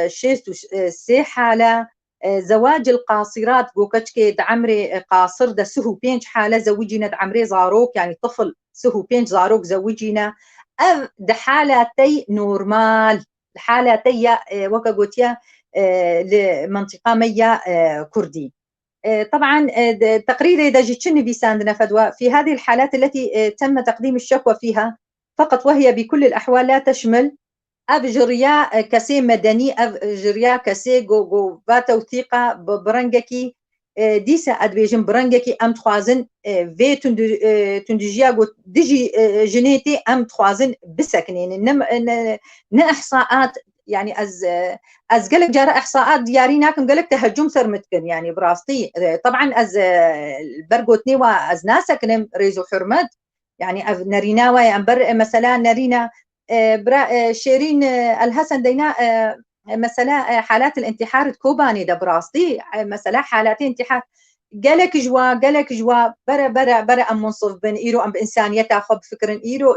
شيست سي حالة زواج القاصرات بوكتشكي دعمري قاصر ده سهو بينج حالة زوجينا دعمري زاروك يعني طفل سهو بينج زاروك زوجينا ده حالتي نورمال حالتي وكا قوتيا لمنطقة مية كردي طبعا تقرير إذا جيتشني بيساندنا فدوى في هذه الحالات التي تم تقديم الشكوى فيها فقط وهي بكل الأحوال لا تشمل أفجريا كسي مدني أفجريا كسي جو توثيقة برنجكي ديسا أدبيجن برنجكي أم تخوازن في تندجيا جو ديجي جنيتي أم تخوازن بسكنين نأحصاءات يعني از قالك جرى احصاءات دياري ناكم قالك تهجم سرمتكن يعني براستي طبعا از البرغوتني واز ناسكن ريزو حرمت يعني نرينا وينبر مثلا نرينا شيرين الحسن دينا مثلا حالات الانتحار كوباني ده براستي مثلا حالات انتحار قالك جوا برا ام منصف بن ايرو ام بانسانيته خب فكرن ايرو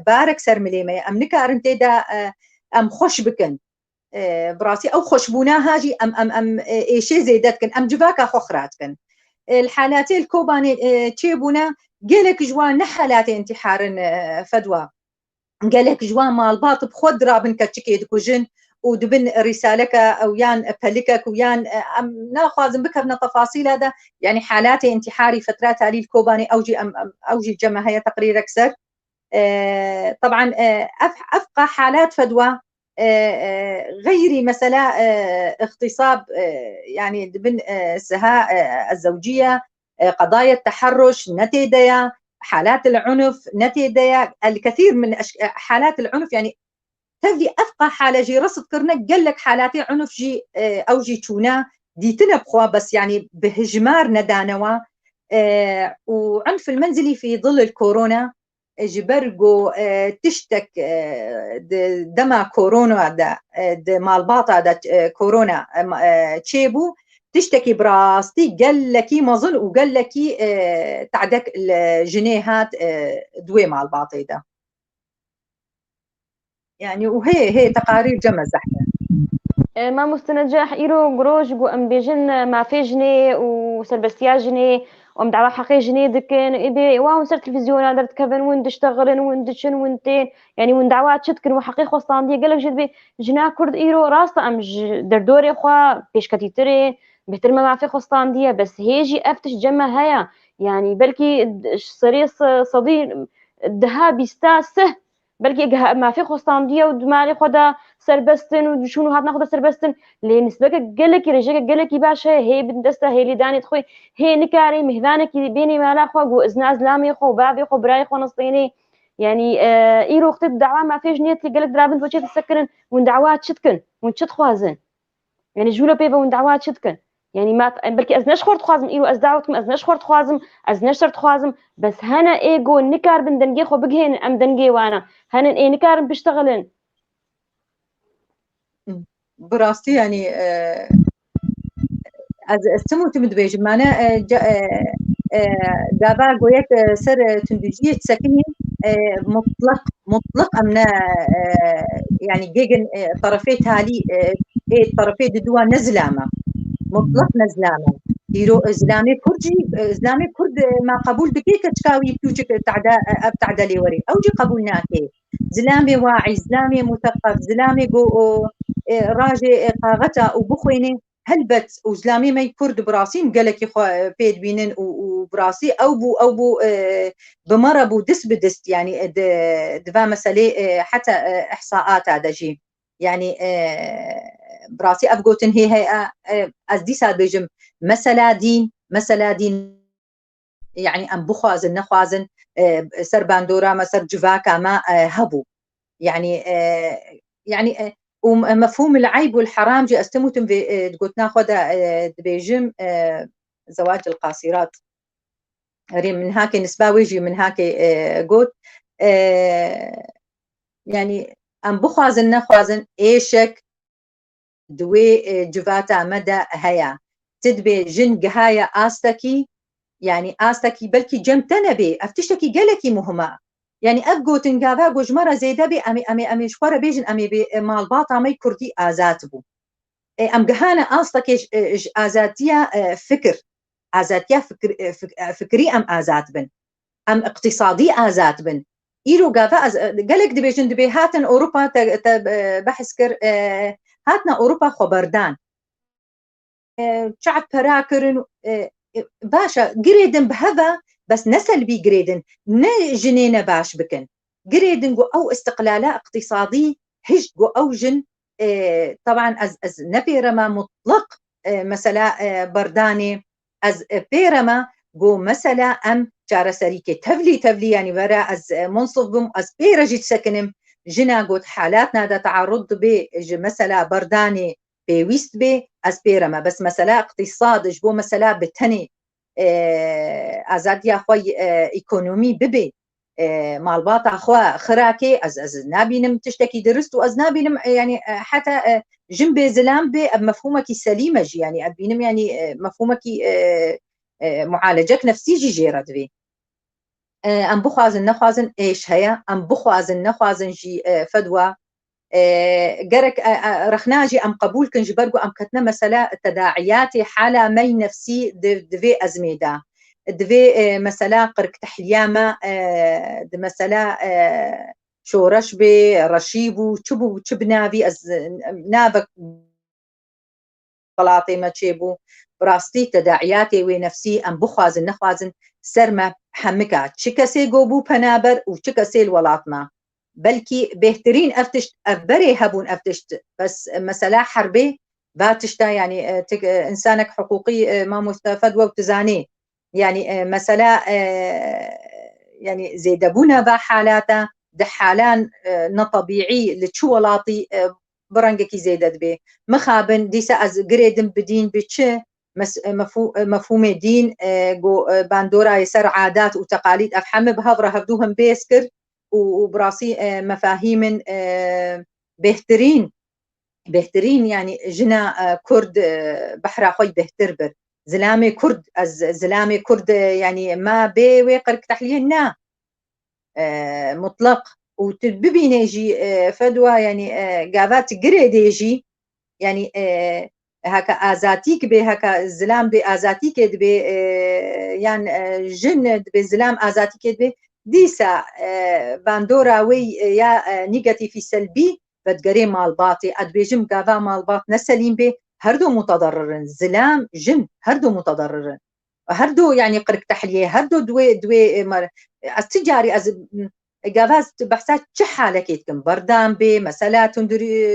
بارك سر مليمه ام نكارنتي دا ام خوش بكن براسي او خوشبونا هاجي ام ايشي زيدتكن ام جواكا خوخراتكن الحالاتي الكوباني تشيبونا قالك جوا نحالات انتحار فدوى قالك جوا مال باط بخد رابن كتشكي دكوجن ودبن رسالك او يان بلكك ويان ناخذ بكرنا تفاصيل هذا يعني حالات انتحاري فترات علي الكوباني اوجي جمع هي تقرير اكثر طبعا افقى حالات فدوى غيري مثلا اغتصاب يعني دبن السهاء الزوجيه قضايا التحرش نتيديا حالات العنف نتيديا الكثير من حالات العنف يعني تفلي أفقى حالة جي رصد كرنا قال لك حالاتي عنف جي أو جي تونا ديتنا بخوا بس يعني بهجمار ندانوا وعنف المنزلي في ظل الكورونا جبرجو تشتك دما كورونا دا مالباطا دا كورونا تشيبو تشتكي براستي قال لكي ما ظن وقال لكي تعدك الجنيهات دوي مالباطي دا يعني وهي تقارير جمع زحمة ما مستنجاح إيرو قروش قو أم بيجن ما في جني وسلبستيا جني وأم دعوة حقي جني دكن إبي واو سر تلفزيون درت كفن وين تشتغلن وين دشن وينتين يعني وين دعوات شتكن وحقي خصان دي قالك جد بي جنا كرد إيرو راس أم دردوري خوا بيش كتيتري بهتر ما في خصان دي بس هيجي أفتش جمع هيا يعني بلكي صريص صدير دها بيستاسه بلكي ما في خصان دي ودماري خدا سربستن وشونو هات ناخذ سربستن لين نسبك قالك رجعك قالك باشا هي بندسته هي اللي داني تخوي هي نكاري مهذانك بيني ما لا خو ازنا زلامي خو بابي خو براي خو نصيني يعني ايرو وقت الدعوه ما فيش نيت قالك درابن توجه تسكرن وين دعوات شتكن وين شت خوازن يعني جولا بيبا وين دعوات شتكن يعني ما بلكي ازناش خورت خوازم ايرو از دعوتكم ازناش خورت خوازم ازناش صرت خوازم بس هنا ايجو نكار بندنجي خو بجهن ام دنجي وانا هنا اي نكار بيشتغلن براستي يعني السمو تمد بيج معنا دابا قويت سر تندجية سكني مطلق أمنا يعني جيجن طرفي تالي طرفي دوا نزلامة مطلق نزلامة يرو إسلامي كرد ما قبول بكي كتكاوي بيوجك ابتعدا لي وري أو جي قبول ناكي زلامي واعي زلامي مثقف زلامي جو راجي قاغتا وبخويني هلبت وزلامي ما كرد براسي مقالك بيد بينن وبراسي او بو بمره بو دس بدست يعني دفا مسألة حتى احصاءات هذا جي يعني براسي افقوتن هي از دي سال بيجم مسألة دين يعني ام بخوازن نخوازن سر باندورا ما سر جفاكا ما هبو يعني ومفهوم العيب والحرام جي استموتم قلت ناخذ دبيجم زواج القاصرات من هاك نسبة ويجي من هاك قلت يعني ام بخوازن نخوازن ايشك دوي جفاتا مدى هيا تدبي جن قهايا آستكي يعني آستكي بلكي جمتنا بي افتشتكي قلكي مهمة يعني أبقو تنقابا قجمرة زيدا بي أمي شخورة بيجن أمي بي مال باطا مي كردي آزات بو أم قهانا آستكي آزاتيا فكر آزاتيا فكري أم آزات بن أم اقتصادي آزات بن إيرو قافا قالك دي بيجن دي بي هاتن أوروبا بحث كر هاتنا أوروبا خبردان شعب براكرن باشا قريدن بهذا بس نسل بي قريدن نجنينا باش بكن قريدن أو استقلالة اقتصادي هجو أو جن طبعا از نبيرما مطلق مثلا برداني از بيرما جو مثلا أم جارة سريكي تفلي يعني برا از منصف بم از بيرجي تسكنم جنا قد حالاتنا دا تعرض بي مثلا برداني بيويست بي از بيرما بس مثلا اقتصاد جبو مثلا بتني ازاديا خوي ايكونومي ببي مالباطا خوا خراكي از نابينم تشتكي درست واز نابينم يعني حتى جنبي زلام بي بمفهومك سليمه يعني ابينم يعني مفهومك معالجك نفسي جيرت بي ام بخوازن نخوازن ايش هيا ام بخوازن نخوازن جي فدوى قرك رخناجي ام قبول كن جبرجو ام كتنا مثلا تداعياتي حاله مي نفسي دفي ازميدا دفي مثلا قرك تحليامه مثلا شورش بي رشيبو تشبو تشبنابي از نابك طلاطي ما تشيبو براستي تداعياتي ونفسي ام بخوازن نخوازن سرما حمكا تشكسي قوبو بنابر وتشكسي الولاتما بلكي بهترين افتشت افبري هبون افتشت بس مسألة حربي باتشتا يعني انسانك حقوقي ما مستفد وتزاني يعني مسألة يعني زيدبونا با حالاتا دحالان نطبيعي لتشو ولاطي برنجكي زيدت بي مخابن ديسا از جريدن بدين بتش مفهوم دين جو باندورا يسر عادات وتقاليد افحم بهضره هبدوهم بيسكر وبراسي مفاهيم بهترين يعني جنا كرد بحر خوي بهتر بر زلامي كرد از زلامي كرد يعني ما بي ويقرك تحليلنا مطلق وتبينيجي فدوى يعني قافات قريديجي يعني هكا ازاتيك به هكا زلام به ازاتيك به يعني جن به زلام ازاتيك به ديسا باندورا وي يا نيجاتيفي سلبي بدقري مال باطي ادبيجم قافا مال باط نسليم به هردو متضررن زلام جن هردو متضررن هردو يعني قرك تحليه هردو دوي التجاري از قافاز بحثات چه حالة كيتكم بردان بي مسألة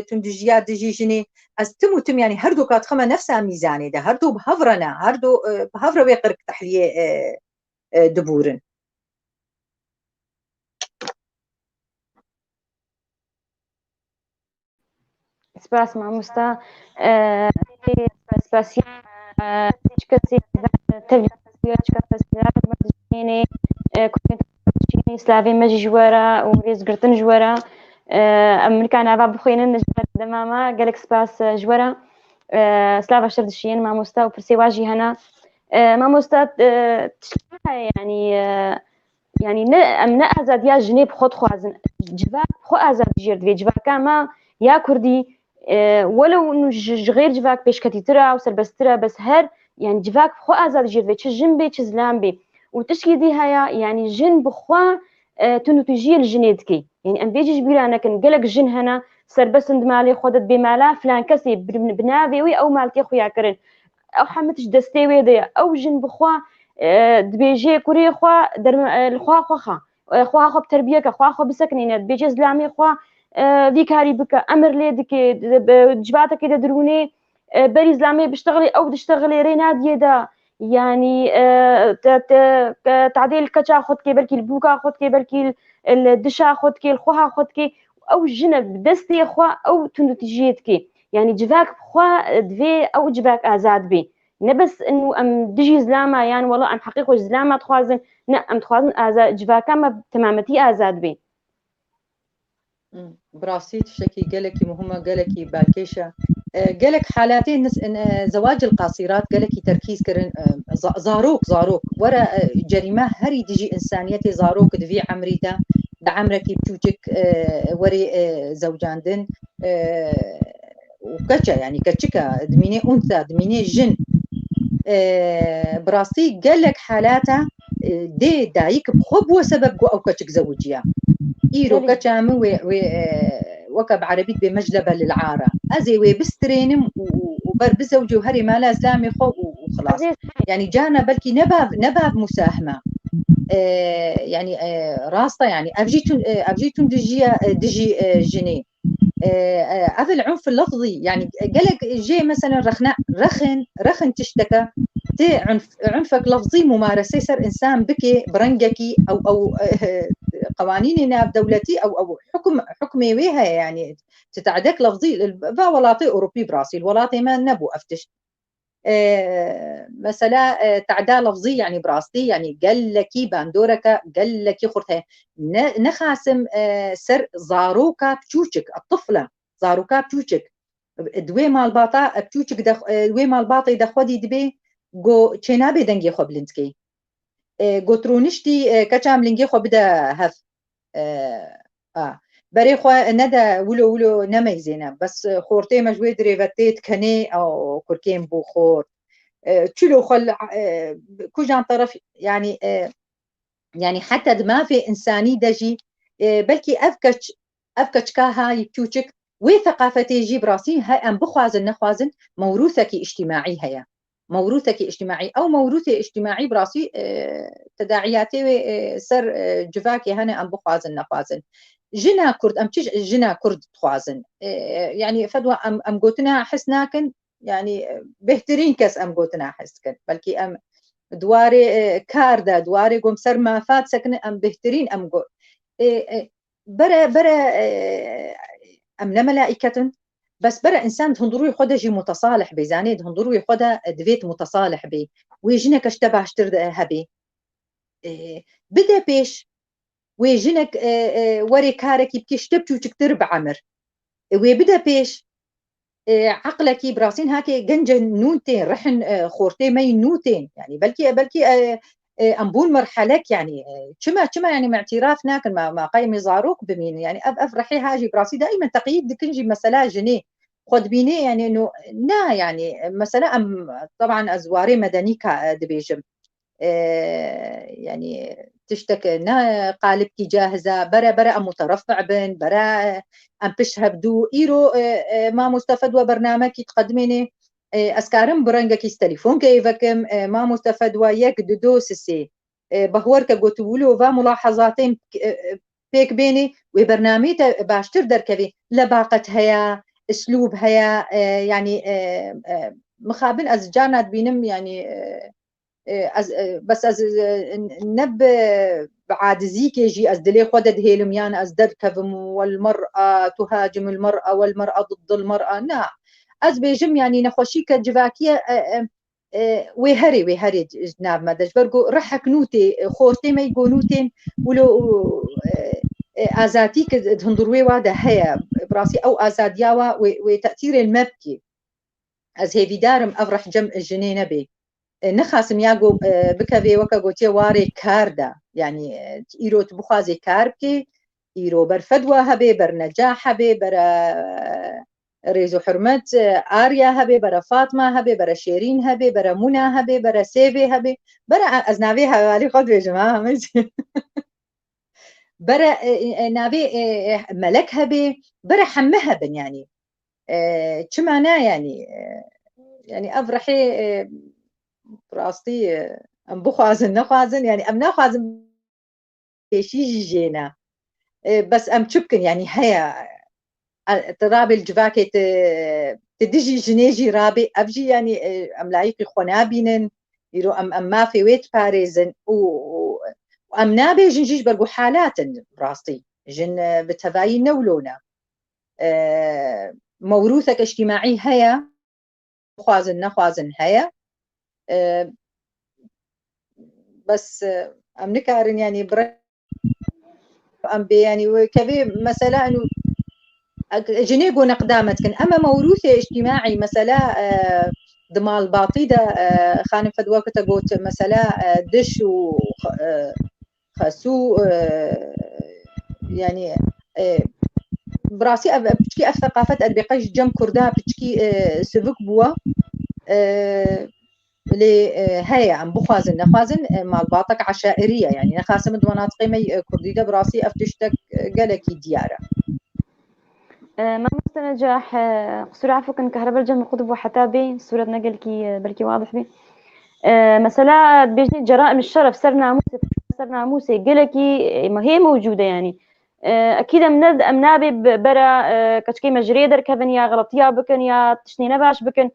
تندجيات دجيجني از تم يعني هردو كات خما نفسها ميزاني ده هردو بهفرنا هردو بهفر بيقرك تحليه دبورن سپاس مامۆستا سپاسی هیچ کەسی تەڤێنێ کوێنی سلاوی مەژی ژوەرە و ڕێزگرتن ژوەرە ئەمریکا ناوا بخوێنن دەمامە گەلێک سپاس ژوەرە سلاڤە شەر دشین مامۆستا و پرسێ واژی هەنا مامۆستا يعني ام نه ئازادیا ژنێ بخۆ خوازن جواب خۆ ئازاد ژێر دوێ جوابکەمە یا کوردی وەلو غێر جواب پێشکەتیترە و سەربەسترە بەس هەر يعني جواب خۆ ئازاد ژێر دوێ چ ژن بێ چ زلام بێ و تشکی دی هەیە يعني ژن بخوا تونوتیژیە ژنێ دکەی يعني ئەم بێجیش بیرانەکەن گەلک ژن هەنا سەربەسند ماڵی خۆدت بێ مالا فلان کەسێ بناوێ ئەو مالتێ خویاکردن ئەو حەمەتش دەستێ وێ دەیە ئەو ژن بخوا دبێژێ کوڕێ خوا خوا خوا خۆ تربیەکە خوا خۆ بسەکنینە بێجێ زلامی خوا ڤیکاری بکە ئەمر لێ دکێ جباتەکە دەدرونێ بەری زلامێ بشتغلێ ئەو دشتغلێ رێ نادیێدا يعني تعديل كچا خود كي بلكي البوكا خود كي بلكي الدشا خود كي الخوها خود كي او جنب دستي خوا او تنتجيت كي يعني جباك خوا دفي او جباك ازاد بي نبس انه ام دجي زلاما يعني والله ام حقيقه زلاما تخوازن لا ام تخوازن ازاد جباكا ما تمامتي ازاد بي براسيت شكي قالكي مهمة قالكي بالكيشة قالك حالاتين زواج القاصرات قالكي تركيز كرن زاروك ورا جريمة هري تجي إنسانيتي زاروك دفي عمريتا بعمركي بتوجك وري زوجاندن وكتشا يعني كتشكا دميني أنثى دميني جن براسي قالك حالاتها دي دايك بخب وسبب أو كتشك زوجيا إيرو كتشامو وكب عربي بمجلبة للعارة أزي وبسترينم وبر بزوجي وهري مالا إسلامي خو وخلاص يعني جانا بلكي نباب مساهمة يعني راسطة يعني أفجيتون دجي جني هذا العنف اللفظي يعني قالك جي مثلا رخن تشتكى تي عنفك لفظي ممارسة صار إنسان بكي برنجكي أو قوانيننا بدولتي أو حكمي ويها يعني تتعدك لفظي ولاطي أوروبي براسي الولاطي ما نبو أفتش مثلا تعدا لفظي يعني براستي يعني قال لكي باندوركا قال لكي خرطها نخاسم سر زاروكا بتوشك الطفلة زاروكا بتوشك دوي مال باطا بتوشك دوي مال باطي دخودي دبي جو تشينابي دنجي خو بلنتكي جو ترونشتي كچام لنجي خو بدا هف بري خو ندا ولو نميزينا بس خورتي مجوي دريفتيت كني او كركيم بو خور تشلو خل كوجان طرف يعني حتى ما في انساني دجي بلكي افكش كاها يتوچك وي ثقافتي جي براسي هاي ام بخوازن نخوازن موروثك اجتماعي هيا موروثك اجتماعي او موروثي اجتماعي براسي تداعياتي سر جفاكي هنا ام بخوازن نخوازن جنا كرد ام تيج جنا كرد تخوازن يعني فدوى ام قوتنا حسناكن يعني بهترين كس ام قوتنا حسكن بلكي ام دواري كاردا دواري قوم سر ما فات سكن ام بهترين ام قو برا أمنا ملائكة بس برا إنسان تهندرو يخودا جي متصالح بي زاني تهندرو يخودا دفيت متصالح بي ويجنك اشتبه اشتر هبي بدا بيش ويجنك وري كارك يبكي اشتبتو تكتر بعمر ويبدا بيش عقلك براسين هاكي جنجة نونتين رحن خورتين مي نوتين يعني بلكي أنبون مرحلك يعني كما يعني معتراف ناكن ما قيمي زاروك بمين يعني أفرحي هاجي براسي دائما تقييد دكنجي مسألة جنيه خد بيني يعني إنه نا يعني مسألة طبعا أزواري مدنيكا دبيجم يعني تشتكي نا قالبكي جاهزة برا أم مترفع بن برا أم بشهب دو إيرو ما مستفد وبرنامجي تقدميني أسكارم برنجك تليفون كيفكم ما مستفد وياك دو سي بهورك قلتولو وملاحظاتين بيك بيني وبرنامج باشتر دركبي لباقة هيا اسلوب هيا يعني مخابن از جانت بينم يعني بس از نب بعادزيك يجي از دلي خودد هيلم يعني از دركبم والمرأة تهاجم المرأة والمرأة ضد المرأة نا از بيجم يعني نخوشيك جواكية ويهري جناب مدج برقو رحك نوتي خورتي ما يقونوتين ولو آزاتيك تهندروي وادا هيا براسي أو آزادياوا وتأثير المبكي از هيفي دارم أفرح جمع الجنين بي نخاسم ياقو بكبي وكا قوتي واري كاردا يعني إيرو تبخازي كاربكي إيرو برفدوى هبي برنجاح هبي برا ريزو حرمت آريا هبي برا فاطمة هبي برا شيرين هبي برا منى هبي برا سيفي هبي برا أزنابي هبي خد يا جماعة برا نابي ملك هبي برا حمها بن يعني شو معناه يعني أفرحي براستي ام بخوازن نخوازن يعني ام نخوازن شي جينا بس ام تشبكن يعني هيا ترابي الجواكي تدجي جنيجي رابي ابجي يعني ام لايقي خنابينن يرو ام ما في ويت باريزن وام نابي جنجيج برقو حالات براستي جن بتفاي نولونا موروثك اجتماعي هيا خوازن نخوازن هيا بس ام نكارن يعني ام بي يعني وكبي مثلا انه جنيقو نقدامتكن اما موروثي اجتماعي مثلا ضمال باطيدة خانم فدوكتا قوت مثلا دش وخسو يعني براسي بتشكي اف ثقافة ادبقيش جم كردا بتشكي سبك بوا لي هيا عم بخوازن نخوازن مال باطك عشائرية يعني نخاسم مناطقي مي كرديدة براسي افتشتك قالكي ديارة ما مستنجاح قصور عفوكن كهرباء الجمع قطب وحتى بي صورة نقل بلكي واضح بي مسألة بيجني جرائم الشرف سر ناموسي قلكي ما هي موجودة يعني أكيد أمنابي برا كشكي مجري دركبن يا غلطيا بكن يا تشني نباش بكن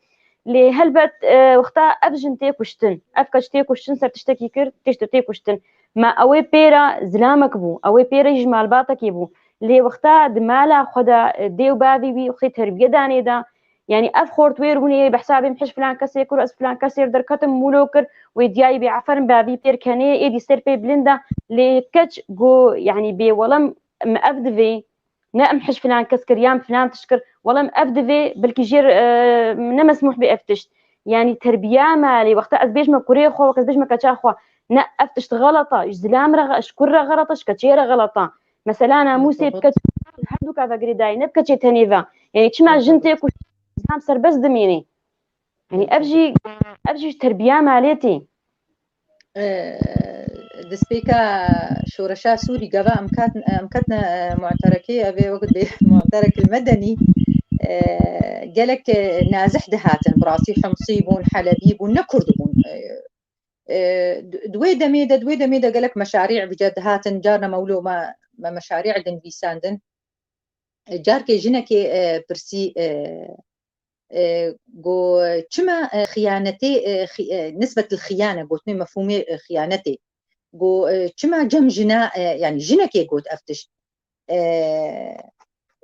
لي هلبت وقتا أفجن تيكوشتن أفكش تيكوشتن سر تشتكي كر تشتو تيكوشتن ما أوي بيرا زلامك بو أوي بيرا يجمال باطك يبو لي وقتا دمالا خدا ديو بابي بي وخي تربية داني دا يعني أفخورت ويروني بحسابي محش فلان كسي كر أس فلان كسير دركتم مولوكر ويدياي بعفرن بابي بير كاني إيدي سير بي بلندا لي كتش جو يعني بي ولم مأبدفي نأم حش فلان كسكر يام فلان تشكر ولم أبدفي بالكجير نمسموح بأفتشت يعني تربية مالي وقتا أزبيج ما كوريخو وكزبيج ما كتشاخو نا أفتشت غلطة زلام شكر غلطة شكتشير غلطة مثلا أنا موسى بكتش هدو كذا قريداي نبكتش تنيفا يعني تشمع جنتك وزلام سر بس دميني يعني أبجي تربية ماليتي دسبيكا شورشا سوري قبا أمكتنا معتركي أبي وقت المعترك المدني قالك نازح دهاتن براسي حمصيبون حلبيبون نكردبون دويدا ميدا قالك مشاريع بجد هاتن جارنا مولو ما مشاريع دن بيساندن جاركي جنكي برسي جو كما خيانتي نسبة الخيانة قلت مفهومي خيانتي جو كما جم جنا يعني جنكي قلت أفتش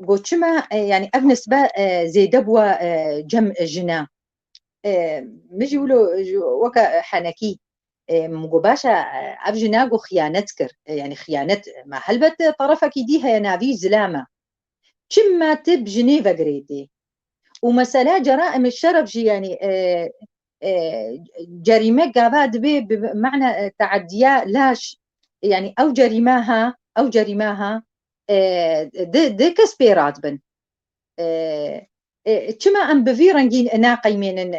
قلت شما يعني أب نسبة زيدة بوا جم جنا مجي ولو وكا حنكي مقباشا أب جناقو خيانتكر يعني خيانة ما هلبت طرفك يديها يا نافي زلامة شما تب جنيفا قريدي ومسألة جرائم الشرف جي يعني جريمة قابات بمعنى تعديات لاش يعني أو جريماها دي كسبيرات بن كما أم بفيرنجين ناقي من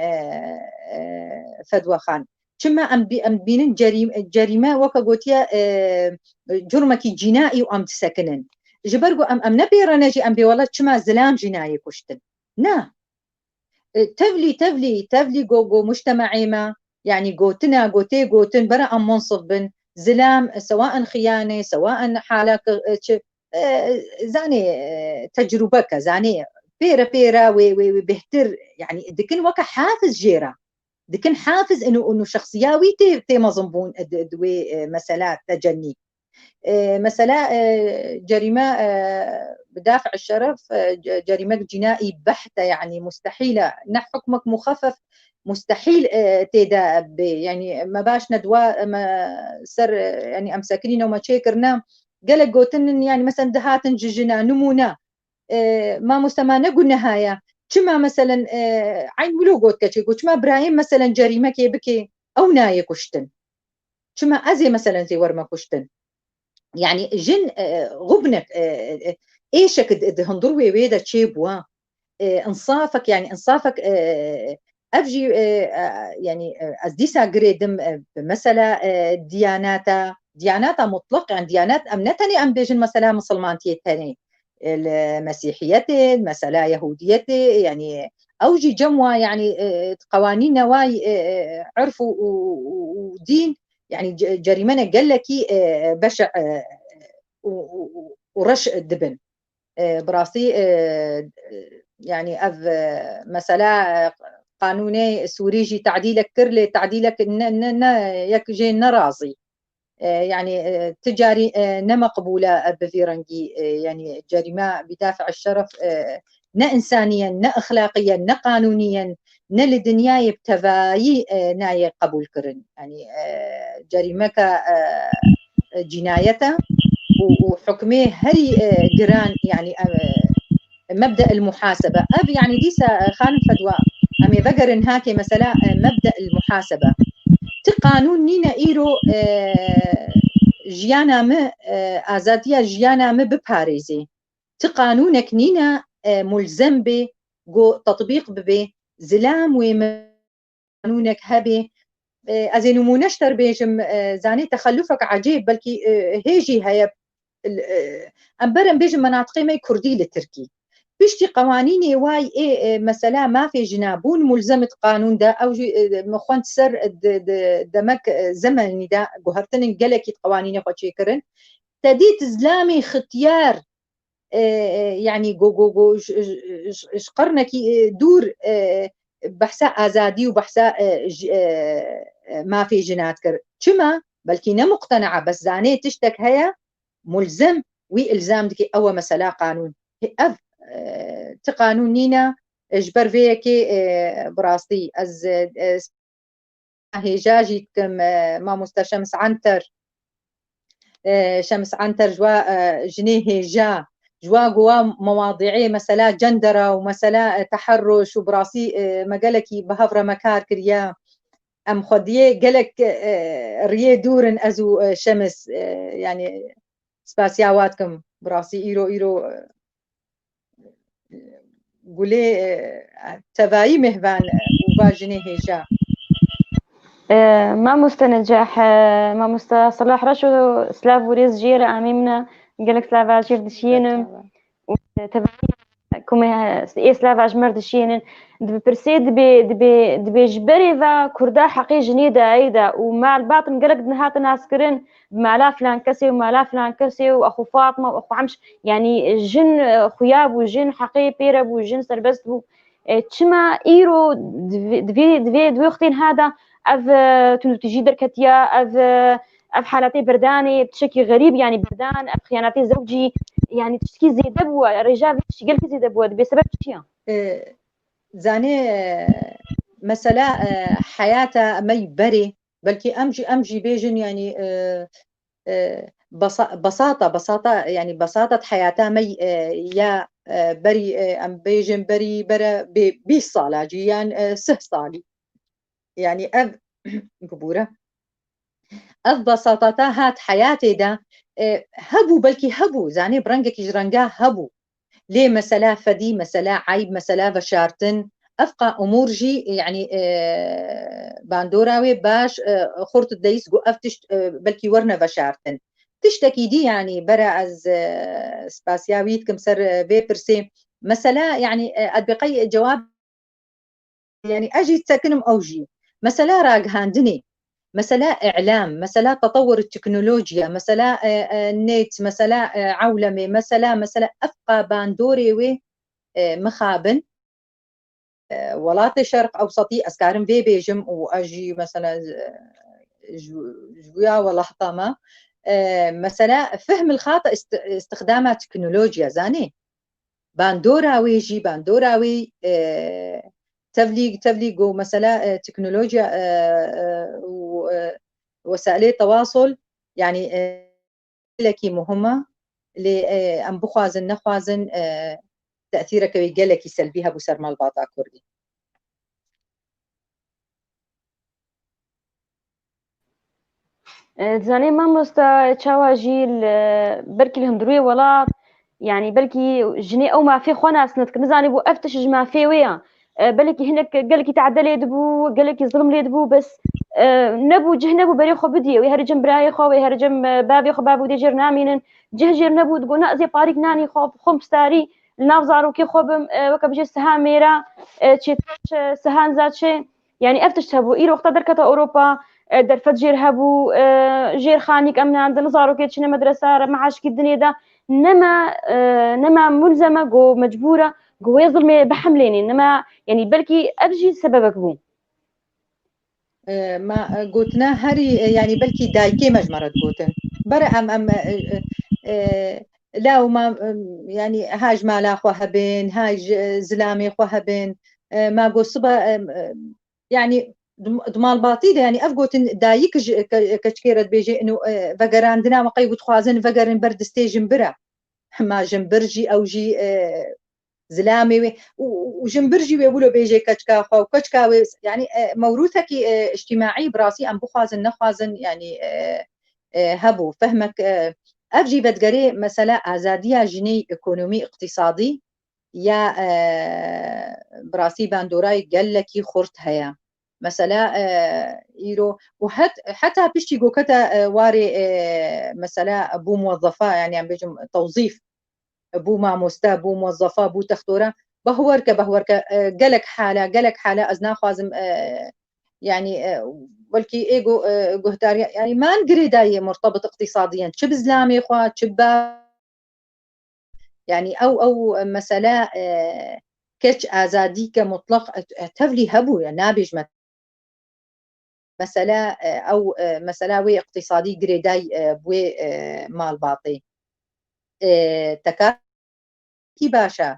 فدوى خان كما أم بين جريمة وكا قوتيا جرمك جنائي وأم تسكنن جبرقو أم نبيرنجي أم بي والله كما زلام جنائي كشتن نا تفلي جو مجتمعي ما يعني قوتن برا أم منصف بن زلام سواء خيانة سواء حالك زاني تجربة زاني بيرا وبهتر يعني دكن وكا حافز جيرا دكن حافز انه شخصياوي تي مظنبون دوي مسألة تجني مسألة جريمة بدافع الشرف جريمة جنائي بحتة يعني مستحيلة حكمك مخفف مستحيل تيدا يعني ما باش ندوا ما سر يعني امساكرين وما تشيكرنا قالك قوتن يعني مثلا دهاتن جنا نمونا ما مستمانة قلنا هايا كما مثلا عين ولو قوت كتشي قلت ما ابراهيم مثلا جريمة كي بكي او ناي كشتن كما ازي مثلا زي ورما كشتن يعني جن غبنك ايشك هندور ويدا تشيبوا انصافك يعني انصافك افجي يعني ازديسا قريدم بمسألة دياناتا مطلق يعني ديانات امنتني ام بيجن مسألة مسلمانتي تاني المسيحية مسألة يهودية يعني اوجي جموة يعني قوانين نواي عرفوا ودين يعني جريمة قال لك بشع ورش الدبن براسي يعني أف مسألة قانوني سوريجي تعديلك كرلي تعديلك يك جي نرازي يعني تجاري نمقبولة بفيرنجي يعني جريمة بدافع الشرف نا إنسانيا نا أخلاقيا نا قانونيا نا لدنياي بتفاي ناي قبول كرن يعني جريمة جنايته وحكمه هري جران يعني مبدأ المحاسبة أب يعني ديسا خان فدوى أمي بقرن هاكي مثلا مبدأ المحاسبة تقانون نينا إيرو جيانا م آزادية جيانا م بباريزي تقانونك نينا ملزم به جو تطبيق به زلام وقانونك هبه أزي نمونشتر بيجم زاني تخلفك عجيب بلكي هيجي هيا أمبرم بيجم مناطقي ما كردي للتركي بيشتي قوانيني واي مثلا ما في جنابون ملزمة قانون دا أو مخوان سر دمك زمني دا قهرتن قلكي قوانيني خو تشيكرن تديت زلامي ختيار يعني جو شقرنكي دور بحثاء آزادي وبحثاء ما في جنات كر شما بلكي مقتنعة بس زاني تشتك هيا ملزم وإلزام دكي أو مسألة قانون أف تقانون نينا اجبر فيكي براستي از هيجاجي كم ما مستشمس عنتر شمس عنتر جوا جنيه هيجا جوا قوا مواضيعي مسألة جندرة ومسألة تحرش وبراسي مقالكي بهفرة مكار كريا أم خديه قالك ريه دورن أزو شمس يعني سباسياواتكم براسي إيرو قولي تبايي مهبان وباجني هيجا ما مستنجح ما صلاح رشو سلاف وريز جيرا عميمنا قالك سلاف عجير دشينم تبايي كومي سلاف عجمر دشينم برسي دبي جبري ذا كردا حقي جنيدة عيدة ومع الباطن قالك نهات ناسكرين بمعلا فلان كسي ومعلا فلان كسي واخو فاطمة واخو عمش يعني جن خياب وجن حقي بيرب وجن سربست تشما ايرو دفي اختين هذا اف تجي دركتيا اف حالاتي برداني بشكل غريب يعني بردان اف خياناتي زوجي يعني تشتكي زيادة بوا الرجال تشتكي قال زيادة بوا بسبب شيء زاني مثلا حياته مي بري بلكي امجي بيجن يعني بساطة يعني بساطة حياته مي يا بري ام بيجن بري برا 20 صالة جيان 6 صالي يعني اف قبورة اف بساطتا هات حياتي دا هبو بلكي هبو زاني برنجك جرنجا هبو ليه مثلا فدي مثلا عيب مثلا بشارتن افقى امور جي يعني باندوراوي باش خورت الديس جو افتش بلكي ورنا بشارتن تشتكي دي يعني برا از سباسياويت كمسر بيبرسي مثلا يعني ادبقي جواب يعني اجي تسكنم اوجي مثلا راق هاندني مثلا اعلام مثلا تطور التكنولوجيا مثلا النت مثلا عولمه مثلا افقى باندوري وي مخابن ولات شرق اوسطي اسكارم في بيجم واجي مثلا جويا ولا حطامه مثلا فهم الخاطئ استخدام التكنولوجيا زاني باندوراوي جي باندوراوي تفليق مثلا تكنولوجيا وسائل التواصل يعني لكي مهمة لأم بخوازن نخوازن تأثيرك ويقلك سلبيها بسر مال باطا كردي زاني ما مستا تشاواجي بركي الهندروي ولا يعني بلكي جني او ما في خونا سنتك نزاني بو افتش ما في ويا بلكي هناك قالك تعدل يدبو قالك يظلم يدبو بس نبو جه نبو بري خو بدي ويهرجم براي خو ويهرجم بابي خو بابو دي جير نامين جه جير نبو تقول زي باريك ناني خو خم ستاري نافزارو كي خوبم وكبجي سهام ميرا تشي سهان زاد شي يعني افتش تبو ايرو وقت دركتا اوروبا درفت جير هبو جير خانيك امنا عند نزارو كي تشنا مدرسه معاش كي الدنيا دا نما ملزمه جو مجبوره جو يظلمي بحمليني انما يعني بلكي ابجي سببك بو ما قوتنا هري يعني بلكي دايكي مجمرة قوتن برا ام لا وما يعني هاج مالا خوها بين هاج زلامي خوها بين ما قو صبا يعني دمال باطي يعني افقوتن دايك كشكيرت بيجي انه فقراندنا وقيقوت خوازن فقرن برد ستيجن برا ما جنبرجي او جي زلامي وجنبرجي ويقولوا بيجي كتكا خو كتكا يعني موروثك اجتماعي براسي ام بخوازن نخوازن يعني هبو فهمك افجي بتقري مثلا ازاديه جني ايكونومي اقتصادي يا براسي باندوراي قال لك خرت هيا مثلا يرو حتى بيشتي جو كتا واري مثلا ابو موظفه يعني عم بيجم توظيف بو مامۆستا بو موظفة بو تختورة بهوركە قالك حالة أزنا خوازم يعني ولكي ايجو جهدار يعني ما نقري مرتبط اقتصاديا تشب زلامي خوا تشب يعني او مسألة كتش ازادي كمطلق تفلي هبو يعني نابج مسألة او مسألة وي اقتصادي قريداي بوي مال باطي تكا كي باشا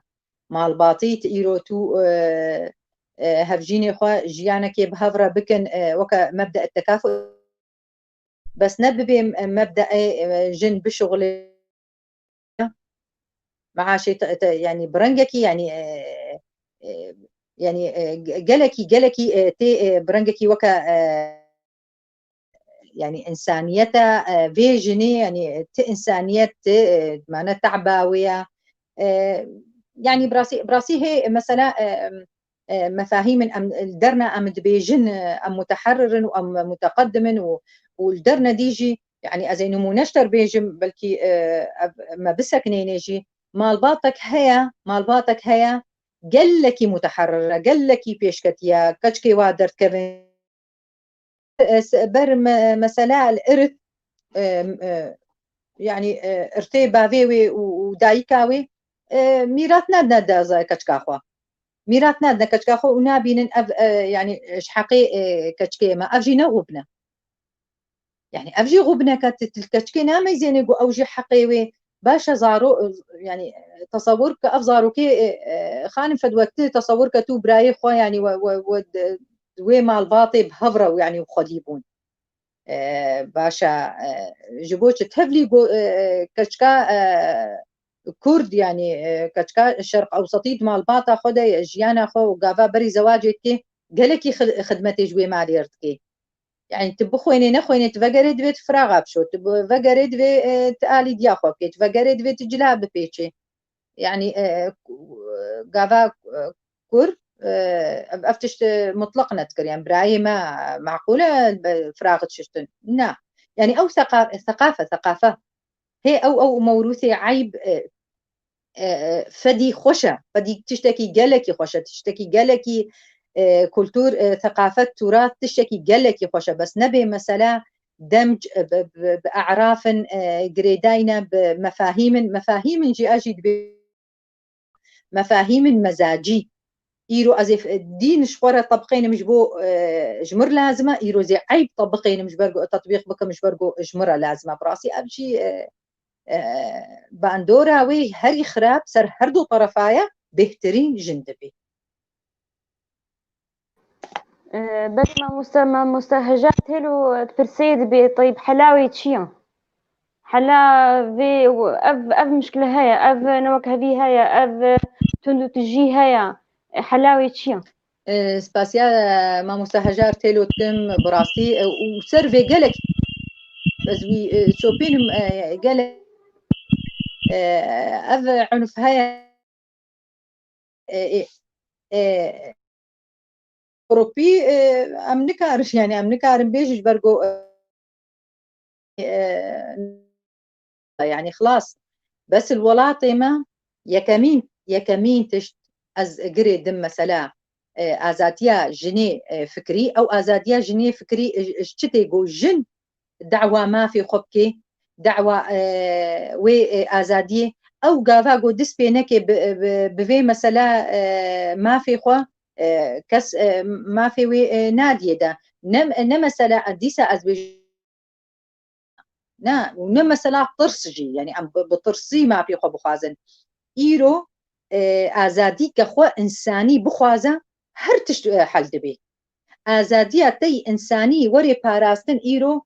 مال باطي تئيرو تو هفجيني خوا جيانك بهفرة بكن وكا مبدأ التكافؤ بس نببي مبدأ جن بشغل معاشي يعني برنجكي يعني جلكي تي برنجكي وكا يعني إنسانيته فيجني يعني إنسانية معناها تعباوية يعني براسي هي مثلا مفاهيم الدرنا ام دبيجن ام متحرر ام متقدم والدرنا ديجي يعني ازينو مو نشتر بيجم بلكي ما بسك نيجي مال باطك هيا قال لك متحرره قال لك بيشكتيا كشكي وادرت كبن بر مثلا الارث يعني ارتي بافيوي ودايكاوي ميراث نادنا دازا كشكاخوا ميراث نادنا كشكاخوا ونابين يعني شحقي كشكي ما افجي نغبنا يعني افجي غبنا كتلكشكي نامي زيني اوجي حقيوي باشا زارو يعني تصور كأفزارو كي خانم فد وقت تصور كتو براي خو يعني وي مال باطي بهفرو يعني وخديبون باشا جبوش تهفلي كشكا كرد يعني كشكا الشرق أوسطي مال باطا خدا جيانا خو وقافا بري زواجك كي قالكي خدمتي جوي ماليرتكي يعني تبخويني نخويني تفقري دويت فراغ بشو تفقري دويت تالي دياخوكي تفقري دويت جلاب بيتشي يعني قافا كر افتش مطلق نذكر يعني براي ما معقوله فراغ تشتن لا يعني او ثقافه هي او موروثي عيب فدي خوشه فدي تشتكي قالكي خوشه تشتكي قالكي كولتور ثقافه تراث تشتكي قالكي خوشه بس نبي مثلا دمج باعراف جريداينا بمفاهيم جي اجي مفاهيم مزاجي إيرو أزف الدين شفرة طبقين مش بو جمر لازمة إيرو زي عيب طبقين مش برجو تطبيق بك مش برجو جمرة لازمة براسي أبشي باندورا وي هري خراب سر هردو طرفايا بهترين جندبي بس ما مستهجات هلو ترسيد بي طيب حلاوي تشيا حلا في اف مشكلة هيا اف نوك هذي هيا اف تندو تجي هيا حلاوي تشيا سباسيا ما مستهجار تيلو تم براسي وسرفي قالك بس وي شوبين قالك اف عنف هيا اوروبي ام نكارش يعني ام نكارم بيجي برجو يعني خلاص بس الولاطمة يكمين تشت از قري دم مثلا ازاتيا جني فكري او ازاتيا جني فكري اشتتي جو جن دعوة ما في خبكي دعوة وي ازادي او قافا جو دس بينك بفي مثلا ما في خو كس ما في وي نادية ده نم مثلا اديسا از نا ونما سلا طرسجي يعني ام بطرسي ما في خو بخوازن ايرو ازادي كخو انساني بخوازه هر تشت حل دبي ازادي تي انساني وري باراستن ايرو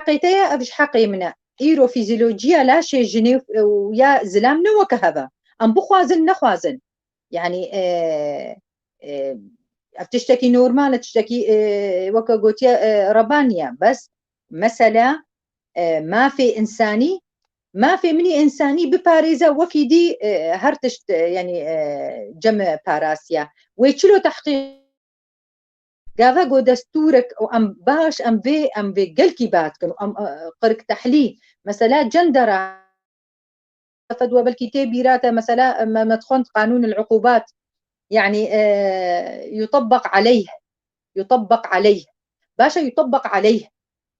حقيتها ابش حقي منا ايرو فيزيولوجيا لا شيء جنيف ويا زلام نو كهذا ام بخوازن نخوازن يعني بتشتكي نورمال تشتكي وكا قوتيا ربانيا بس مثلا ما في إنساني ما في مني إنساني بباريزا وكي دي هرتشت يعني جمع باراسيا ويشلو تحقيق قاذا قو دستورك وأم باش أم في قلكي باتكن وأم قرك تحلي مثلا جندرة فدوى بالكتاب يراتا مثلا ما مدخنت قانون العقوبات يعني يطبق عليه باشا يطبق عليه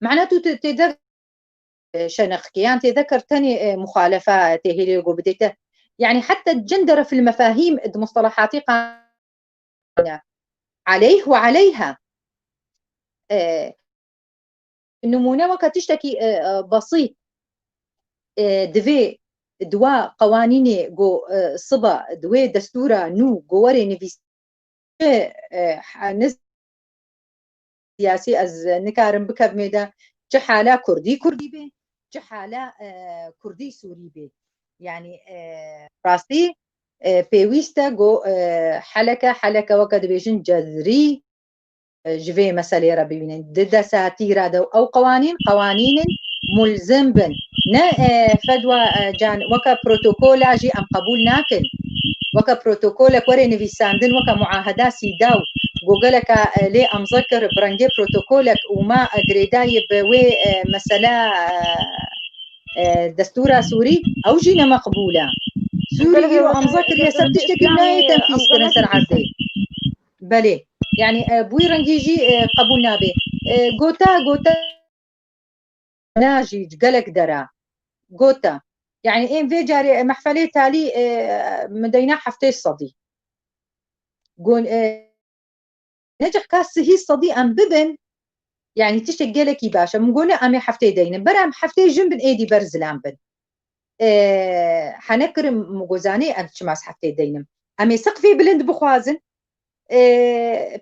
معناته تذكر شنخ كيان تذكر تاني مخالفات هيليغو بديته يعني حتى الجندرة في المفاهيم مصطلحاتي عليه وعليها النمونة وقت تشتكي بسيط دفي دوا قوانيني جو صبا دوي دستورة نو جواري نفيس سياسي از نكارم بكب ميدا جحالة كردي بي جحالة كردي سوري بي يعني راستي بيويستا جو حلقة وقت بيجن جذري جفي مسألة ربيبين ضد ساتيرا دو أو قوانين ملزم بن نا فدوى جان وكا بروتوكولا جي أم قبول ناكن وكا بروتوكولا كوري نفيساندن وكا معاهدة سيداو جوجلك لي أم ذكر برنجي بروتوكولك وما أجريداي بوي مسألة دستورة سوري أو جينا مقبولة سوري إيرو أم ذكر يسر تشتكي بناية تنفيذ كرنسر عردي بلي يعني بوي رنجيجي قبول نابي جوتا ناجي قلق درا جوتا يعني إيه في جاري محفلة تالي مدينة حفتي صدي قول نجح كاسه هي صدي أم ببن يعني تشتكي لك باشا مقولة أمي حفتي دين برام حفتي جنب إيدي برزلان بن حنكرم مجوزاني أمشماس حفتي دينم أمي سقفي بلند بخوازن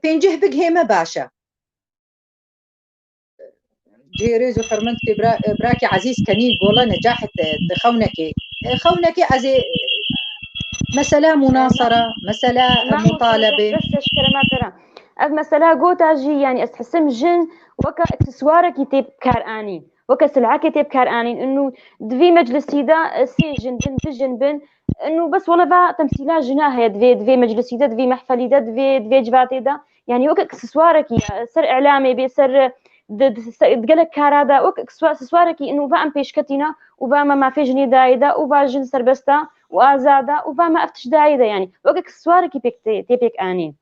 بينجه بجهيمة باشا جيريز وحرمتك براكي عزيز كني والله نجاحت خونك أزي مسألة مناصرة مسألة مطالبة بس كلمات ترى أف مسألة قوتا جي يعني أستحسم جن وكا اكسسوارك يتيب كاراني وكا سلعك يتيب كاراني إنه دفي مجلسي دا سجن بن إنه بس والله با تمثيلات جناها دفي مجلسي دا دفي محفلي دا دفي جباتي دا يعني وكا اكسسوارك سر إعلامي بيسر دقلك كارادا وكا اكسسوارك إنه با أم بيشكتنا وبا ما في جني دايدا وبا جن سربستا وازادا وبا ما افتش دايدا يعني وكا سوارك تيبيك اني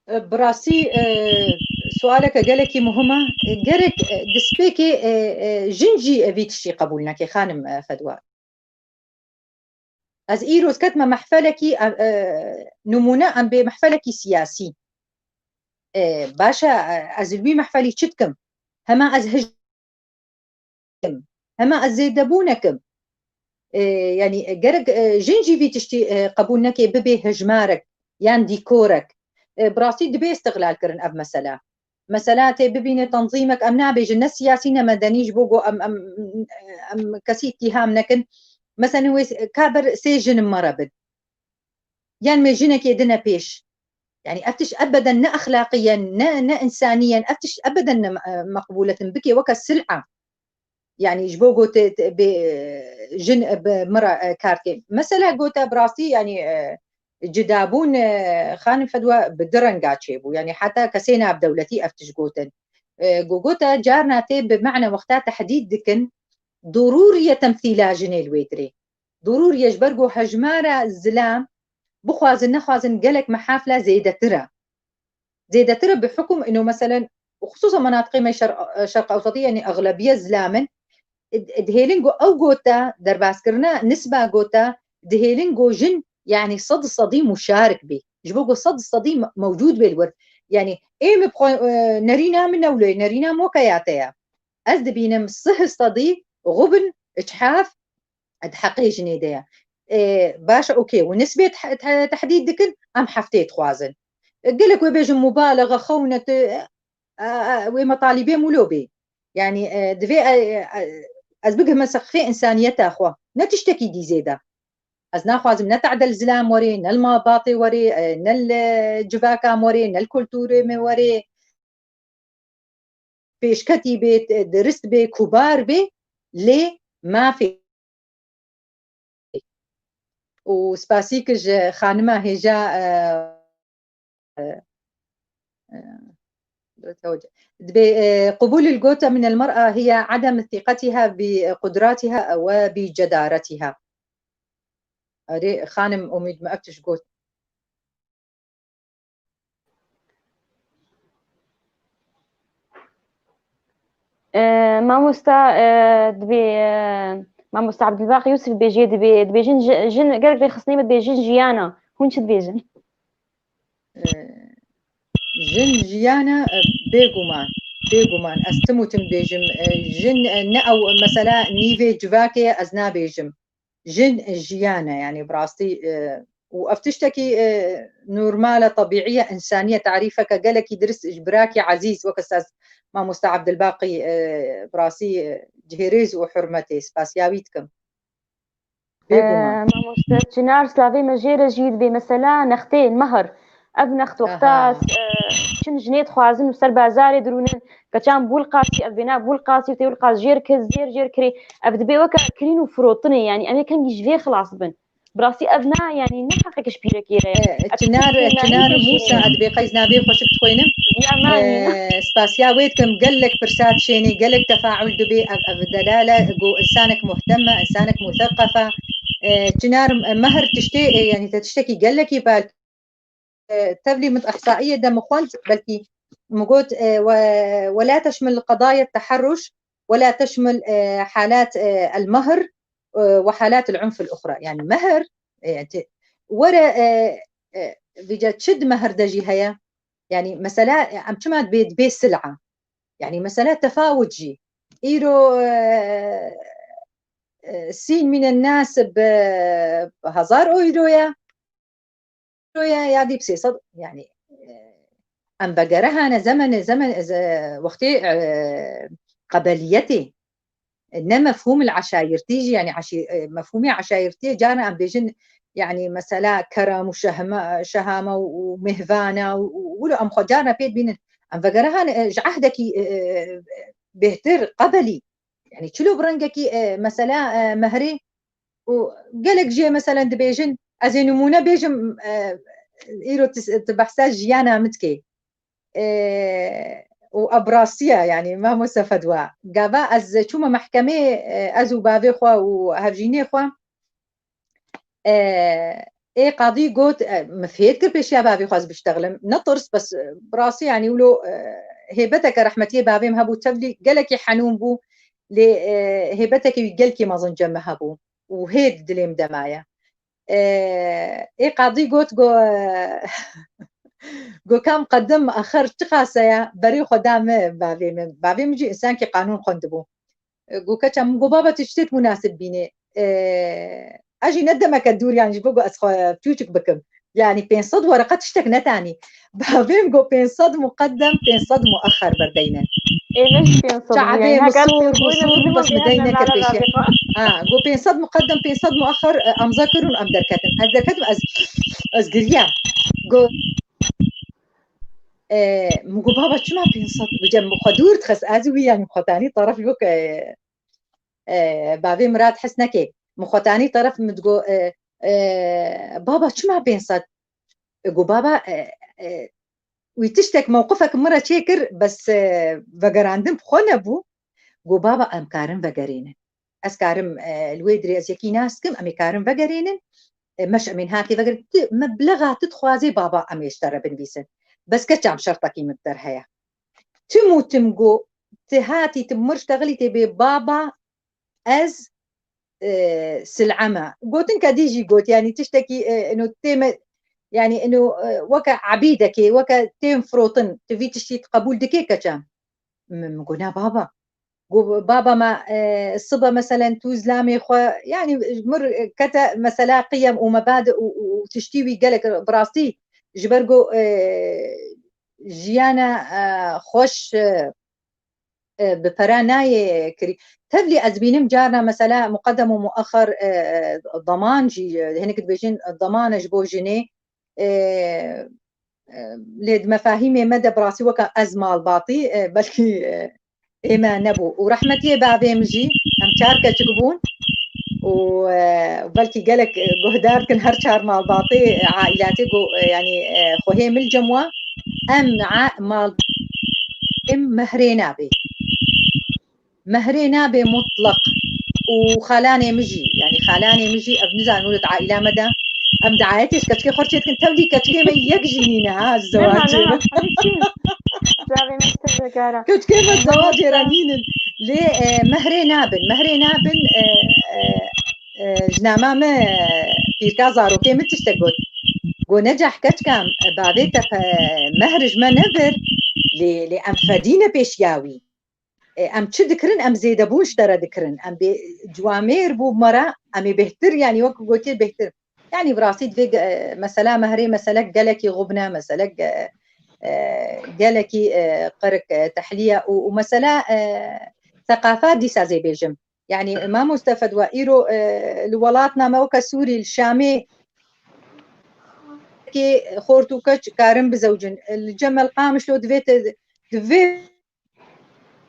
براسي سؤالك قالك مهمة قالك دسبيكي جنجي فيتشي قبولناكي خانم فدوى از ايروز كتما محفلكي نمونة ام بمحفلكي سياسي باشا از الوي محفلي تشتكم هما از هجم هما از زيدبونكم يعني قرق جنجي فيتشتي قبولناكي ببي هجمارك يان ديكورك براسي دبي استغلال كرن اب مثلا ببين تنظيمك ام نابج الناس سياسيين مدنيج بوغو ام كسي اتهام نكن مثلا هو كابر سجن مربد يعني ما جنك يدنا بيش يعني افتش ابدا نا اخلاقيا نا انسانيا افتش ابدا مقبوله بك وكالسلعه يعني جبوغو جن بمرة كارتي مثلا قوتا براسي يعني جدابون خان فدوى بدرن شيبو يعني حتى كسينا بدولتي افتش قوتن قوتا جارنا تي بمعنى وقتها تحديد دكن ضرورية تمثيلا جني الويتري ضروري يجبرقو هجمارة الزلام بخوازن نخوازن قلك محافلة زيدة ترى بحكم انه مثلا وخصوصا مناطق ما شرق اوسطية يعني اغلبية زلامن دهيلينجو او قوتا درباسكرنا نسبة قوتا دهيلينجو جن يعني صد الصدي مشارك به جبوغو صد الصدي موجود بالورد يعني ايه مبقو نرينا من اولي نرينا موكياتيا ازد بينم صه الصدي غبن اجحاف اد حقي جنيديا إيه باشا اوكي ونسبة تحديد دكن ام حفتيت خوازن قلك وبيجم مبالغة خونة ومطالبين مولوبي يعني دفي از بقى مسخفي انسانيتها اخوة نتشتكي دي زيدا از ناخوازم نتعدل زلام وري نل باطي وري نل جباكا وري نل كولتوري وري بيشكتي بيت درست بي كبار بي ليه ما في وسباسيكج خانمة هجا قبول الجوتا من المرأة هي عدم ثقتها بقدراتها وبجدارتها خانم أميد ما أكتش جوت ما مستا عبد الباقي يوسف بيجي دبي جن قالك لي خصني دبي جن جيانا هون شد بيجن جن جيانا بيغومان استموتم بيجم جن نأو مثلا نيفي جواكي أزنا بيجم جن جيانا يعني براستي وافتشتكي نورمالة طبيعية إنسانية تعريفك قالك يدرس إجبراكي عزيز وكساس ما مستعبد الباقي براسي جهيريز وحرمتي سباسياويتكم ما مستشنار سلافي مجيرة جيد بمثلا نختين مهر أبنخت وقتاس شن جنيت خوازن وسر بازاري درونن كتشان بولقاسي أبنا بولقاسي وتيولقاس جير كري أبد بيوكا كرين وفروطني يعني أنا كان يجفي خلاص بن براسي أبنا يعني نحقق شبيرك يرى تنار موسى أدبي قيز نابي خوشك تخوينم سباسيا ويتكم قلك برسات شيني قلك تفاعل دبي دلالة جو إنسانك مهتمة إنسانك مثقفة تنار مهر تشتي يعني تشتكي قلك يبال تبلي من إحصائية دم خونت بلكي مقود ولا تشمل قضايا التحرش ولا تشمل حالات المهر وحالات العنف الأخرى يعني مهر ورا بيجا تشد مهر دجي هيا يعني مثلا عم تشمد بيت سلعة يعني مثلا تفاوت جي إيرو سين من الناس بهزار أويرويا يادي بسيصد يعني أم بقرها أنا زمن وقتي قبليتي إنما مفهوم العشاير تيجي يعني مفهومي عشايرتي جانا أم بيجن يعني مثلا كرم شهامة ومهفانة ولو أم خجانا بيت بين أم بقرها جعهدك بهتر قبلي يعني شلو برنجكي مثلا مهري وقالك جي مثلا دبيجن أزي نمونة بيجم إيرو تبحثا جيانا متكي وأبراسية يعني ما مستفدوا قابا أز شوما محكمة أزو بابي خوا وهفجيني خوا إيه قاضي قوت مفيد كربيش يا بابي خواز بيشتغلم نطرس بس براسي يعني ولو هيبتك رحمتي بابي مهبو تبلي قالك حنون بو هيبتك يقلكي ما ظن جمها بو وهيد دليم دمايا إيه قاضي قوت قو كم قدم أخر تقاسيا بري خدام بابي مجي إنسان كي قانون خندبو قو كتم قو بابا تشتت مناسب بيني أجي ندمك الدور يعني جبوقو أسخو بتوشك بكم يعني بين صد ورقة تشتك نتاني بابيم قو بين صد مقدم بين صد مؤخر بردينا إيه ليش بين صدق شعبي يعني هكذا بصور بس مدينة كربيشة قو بين صد مقدم بين صد مؤخر أم ذكرون أم دركتن أز قريا قو مقو بابا شما بين صد بجم خدور تخس أزوي يعني مخطاني طرف يوك بابي مراد حسنكي مخطاني طرف متقو بابا شما بين صد قو بابا ويتشتك موقفك مرة شاكر بس بقراندم خونه بو قو بابا أم كارم بقرينن أسكارم الويدري أزيكي ناسكم أمي كارم بقرينن مش من هاكي بقر مبلغها تدخوازي بابا أم يشترى بنبيسن بس كتشام شرطكي مقدر هيا تمو تمقو تهاتي تمر اشتغلي تبي بابا أز سلعمة قوتن كديجي قوت يعني تشتكي إنه تيم يعني إنه وكا عبيدك وكا تيم فروطن تبي تشتي قبول دكي كتشام مقولنا بابا بابا ما الصبا مثلا توزلامي خو يعني مر كتا مثلا قيم ومبادئ وتشتيوي قالك براسي جبرقو جيانا خوش ببراناي كري تبلي أزبينم جارنا مثلا مقدم ومؤخر ضمان جي هناك بيجين الضمان جبو جنيه لد مفاهيمي مدى براسي وكا أزمة الباطي بلكي إما نبو ورحمتي بابي مجي أم شاركة تقبون وبلكي قالك قهدار كن هر شهر مال باطي عائلاتي يعني خوهيم الجموة أم مال مهرينا بي مطلق وخلاني مجي يعني خلاني مجي أبنزان ولد عائلة مدى أم دعايتش كتكي خرجت كنت تولي كتكي ما يكجينينا ها الزواج كتكي ما الزواج رانين لي مهري نابن جناما ما بيركا زارو كي متشتقوت قو نجح كتكام بعديتا مهرج ما نبر لأم فدينة بيشياوي أم تش ذكرن أم زيدا بوش ترى ذكرن أم بجوامير بو مرة أم بهتر يعني وقت قلتي بهتر يعني براسي في مثلا مهري مثلا قالكي غبنة مثلا قالكي قرك تحلية ومثلا ثقافات دي سازي بيجم يعني ما مستفد وإيرو لولاتنا موكا سوري الشامي كي خورتو كتش كارم بزوجن الجمل قامش لو دفيت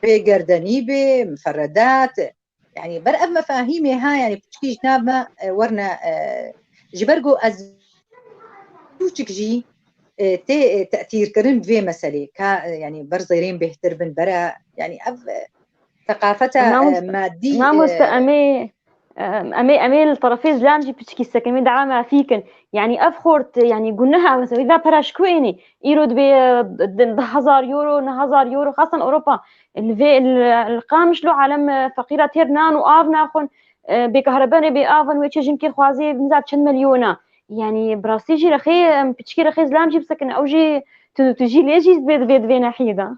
بقردني بمفردات يعني برأب مفاهيمي ها يعني بتشكي جنابنا ورنا جبرقو از توشك جي تأثير كرن في مسألة يعني برزيرين بهتر بن برا يعني ثقافته مادي ما مستأمي أمي الطرفين زلامجي بتشكي سكمي دعامة فيكن يعني أفخرت يعني قلناها مثلا إذا براشكويني يرود ب 1000 يورو 1000 يورو خاصة أوروبا الفي القامش له عالم فقيرة تيرنان وآفنا خون بكهرباني بآفن ويتشجم كي خوازي بنزات 100 مليون يعني براسيجي رخي بتشكي رخي زلامجي بسكن أوجي تجي ليجي بيد في ناحية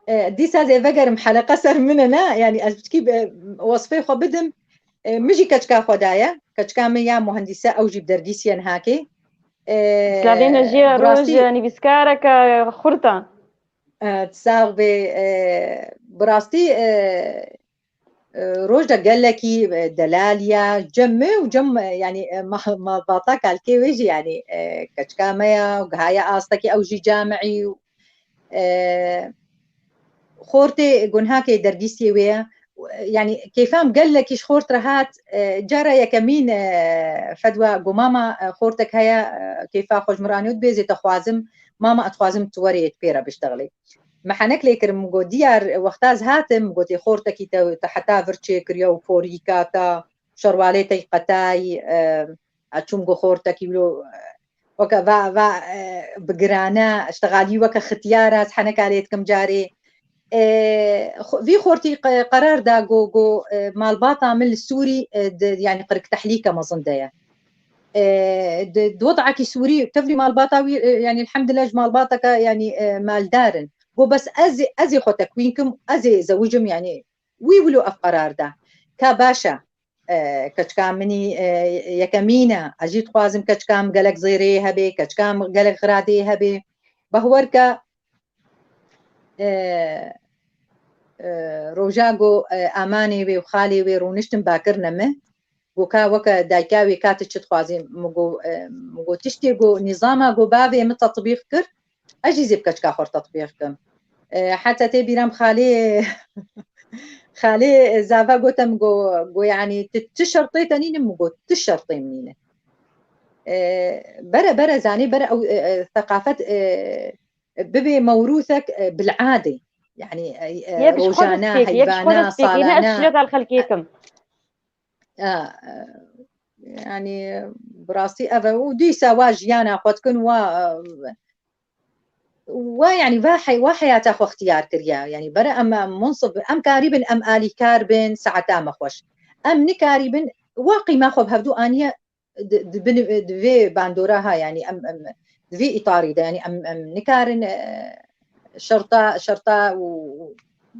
دي سازي فقر محلقة سر مننا يعني أشبتكي وصفي خو بدم مجي كچکا خدایە کەچکامە یا مهندسە ئەو جی دەرگیسیان هاکێ سلاوێنە ژێ ڕۆژ نویسکارەکە خورتە تساغ بێ بڕاستی ڕۆژدە گەلێکی دەلالیا جەمێ و جەم ینی ماڵباتە کالکێ وێژی ینی کەچکامەیە و گهایە ئاستەکی ئەوژی جامعی و خۆرتێ گونهاکێ دەرگیستی وەیە يعني كيفام قال لك إيش خورت رهات جرى يكمين فدوى جو ماما خورتك هيا كيفا خوش مرانيود بيزي تخوازم ماما أتخوازم توريت بيرا بيشتغلي ما حنك ليكر مجو ديار وقتاز هاتم مجو تي خورتك تحتا فرتشي كريو فوريكاتا شرواليتي قتاي أتشوم جو خورتك يقولوا وكا va بقرانا اشتغالي وكا ختيارات حنك عليتكم جاري في خورتي قرار دا جو مالباطا من السوري يعني قرك تحليكه مظن وضعك سوري تفلي مالباطا يعني الحمد لله مالباطك يعني مال دارن جو بس ازي خو تكوينكم ازي زوجهم يعني ويولو قرار دا كباشا كچكام مني يكمينا اجيت خوازم كچكام قالك زيري هبي كچكام قالك غرادي هبي بهوركا روجاگو امانی وی خالی وی رونشتم باکر نمه وكا وكا دايكاوي كاتش تخوازي مگو تشتي جو نظامه جو بابي مت تطبيق كر اجي بكاش كاخر تطبيق كم حتى تي بيرام خالي زافا قوتم جو يعني تشرطي تاني مگو تشرطي منينه برا زاني برا او ثقافه ببي موروثك بالعاده يعني روجانا هيبانا صالانا أشياء على خلقيكم يعني براسي أبا ودي سواجيانا قدكن ويعني وحياة أخو اختيار كريا يعني برا أم منصب أم كاربن أم آلي كاربن ساعتا مخوش أم نكاربن واقي ما خب هفدو آنية دفي باندوراها يعني أم دفي إطاري ده يعني أم نكارن شرطة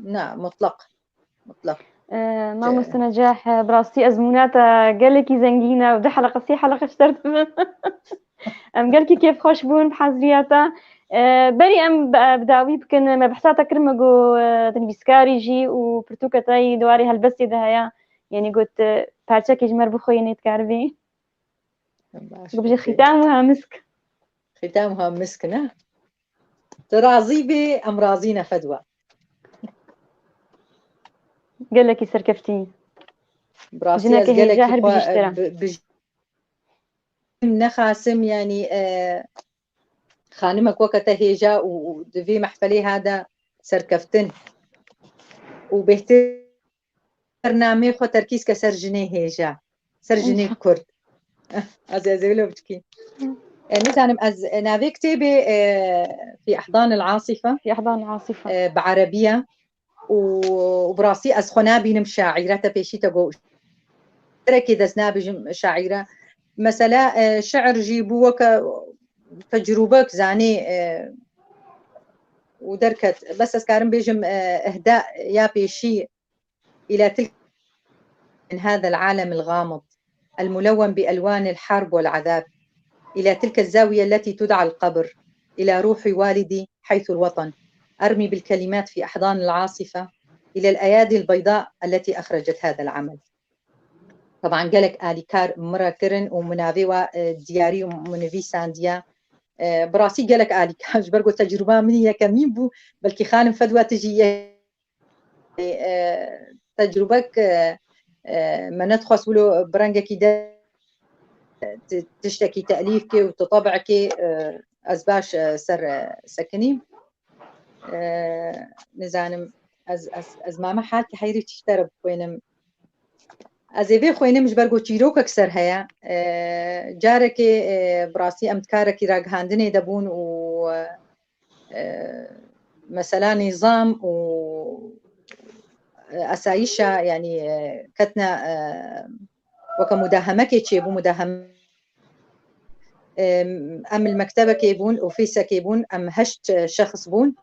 نعم مطلق ما مستنجاح براستي أزمونات قالكي زنجينة وده حلقة سي حلقة اشترت من أم قالكي كيف خوش بون بحزرياتا بري أم بداوي بكن ما بحساتا كرمجو تنبيسكاري جي وبرتوكة تاي دواري هالبسي ده هيا يعني قلت بارشاكي جمر بخوي نتكاربي بجي ختامها مسك نه ترازي بي أم رازينا فدوى قال لك سركفتي براسي قال لك نخاسم يعني خانمك وقت هيجا ودفي محفلي هذا سركفتن وبهتر برنامج خو تركيز كسرجني هيجا سرجني كرد أزازي لو بتكي نزانم از نافي كتابي في أحضان العاصفة بعربية وبراسي از خنابي نم شاعرة بيشي تقو تركي دسنابي شاعرة مثلا شعر جيبوك تجربك زاني ودركت بس اسكارم بيجم اهداء يا بيشي الى تلك من هذا العالم الغامض الملون بألوان الحرب والعذاب إلى تلك الزاوية التي تدعى القبر إلى روح والدي حيث الوطن أرمي بالكلمات في أحضان العاصفة إلى الأيادي البيضاء التي أخرجت هذا العمل. طبعا قالك آلي كار مرة كرن ومنافي دياري ومنافي سانديا براسي قالك آلي كار جبرقو تجربة مني كمين بو بلكي خانم فدوى تجي تجربك ما ندخل ولو برنجكي ده تشتكي تأليفك وتطبعك أزباش سر سكني نزانم از ماما حالك حيري تشترب خوينم أزيفي خوينم جبرقو تشيروك أكثر هيا جارك براسي أمتكارك راقهاندني دبون و مثلا نظام و أسايشة يعني كتنا وكمداهمة كيبو مداهم أم المكتبة كيبون أوفيسا كيبون أم هشت شخص بون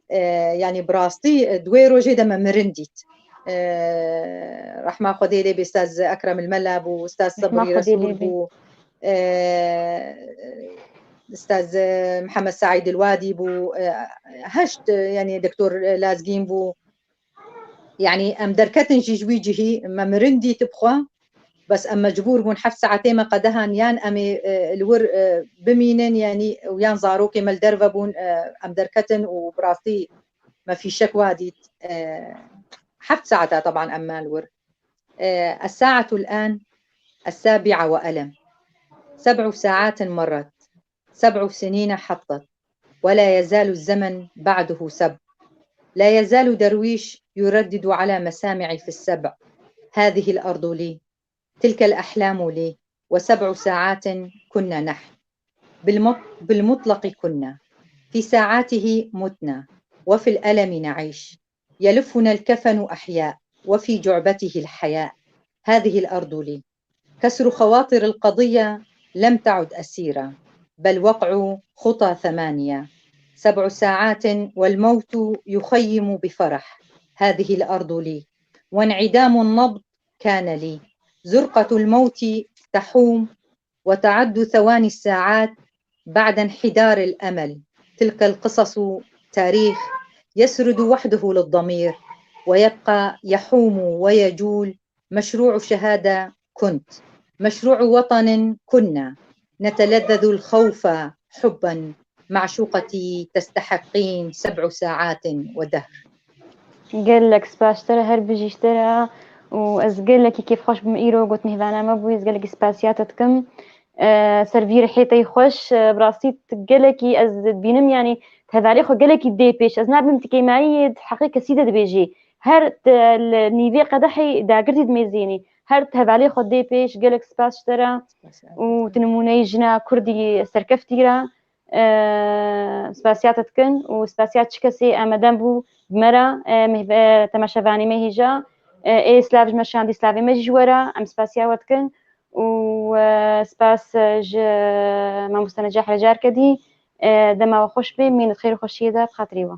يعني براستي دوي روجي دم مرنديت رحمة خدي لي بأستاذ أكرم الملا بو أستاذ صبري رسول بو أستاذ محمد سعيد الوادي بو هشت يعني دكتور لازقين بو يعني أم دركتن جيجوي جهي ما مرندي تبخوا بس أما جبور هون حف ساعتين ما قدهن يان أمي الور بمينن يعني ويان زاروكي مال درفبون أم دركتن وبراسي ما في شكوى ديت حف ساعتها طبعا أما الور الساعة الآن 7 وألم 7 ساعات مرت 7 سنين حطت ولا يزال الزمن بعده سب لا يزال درويش يردد على مسامعي في السبع هذه الأرض لي تلك الأحلام لي و7 ساعات كنا نحن بالمطلق كنا في ساعاته متنا وفي الألم نعيش يلفنا الكفن أحياء وفي جعبته الحياء هذه الأرض لي كسر خواطر القضية لم تعد أسيرة بل وقع خطى 8 7 ساعات والموت يخيم بفرح هذه الأرض لي وانعدام النبض كان لي زرقة الموت تحوم وتعد ثواني الساعات بعد انحدار الأمل تلك القصص تاريخ يسرد وحده للضمير ويبقى يحوم ويجول مشروع شهادة كنت مشروع وطن كنا نتلذذ الخوف حبا معشوقتي تستحقين 7 ساعات ودهر قال لك سباشترا هر بجيشترا وأز قال لك كيف خوش بمئيرو قلت مهبانا ما بويز قال لك سباسياتتكم سرفير حيطي خوش براسيت قال لك أز بينم يعني تهذا خو قال لك دي بيش أز نعم تكي معي حقيقة سيدة بيجي هر النيفي قدحي دا قرتي دميزيني هر تهذا خو دي بيش قال لك سباشترا وتنموني جنا كردي سركفتيرا سپاسیاتتکن و سپاسیات چکسی آمدن بو بمرا تماشاوانی مهیجا سلاوج مشاندی سلاوی مجوورا ام سپاسیاتکن و سپاس ما مستنجح رجار کدی دما و خوش بی من خیر خوشیده بخاطری و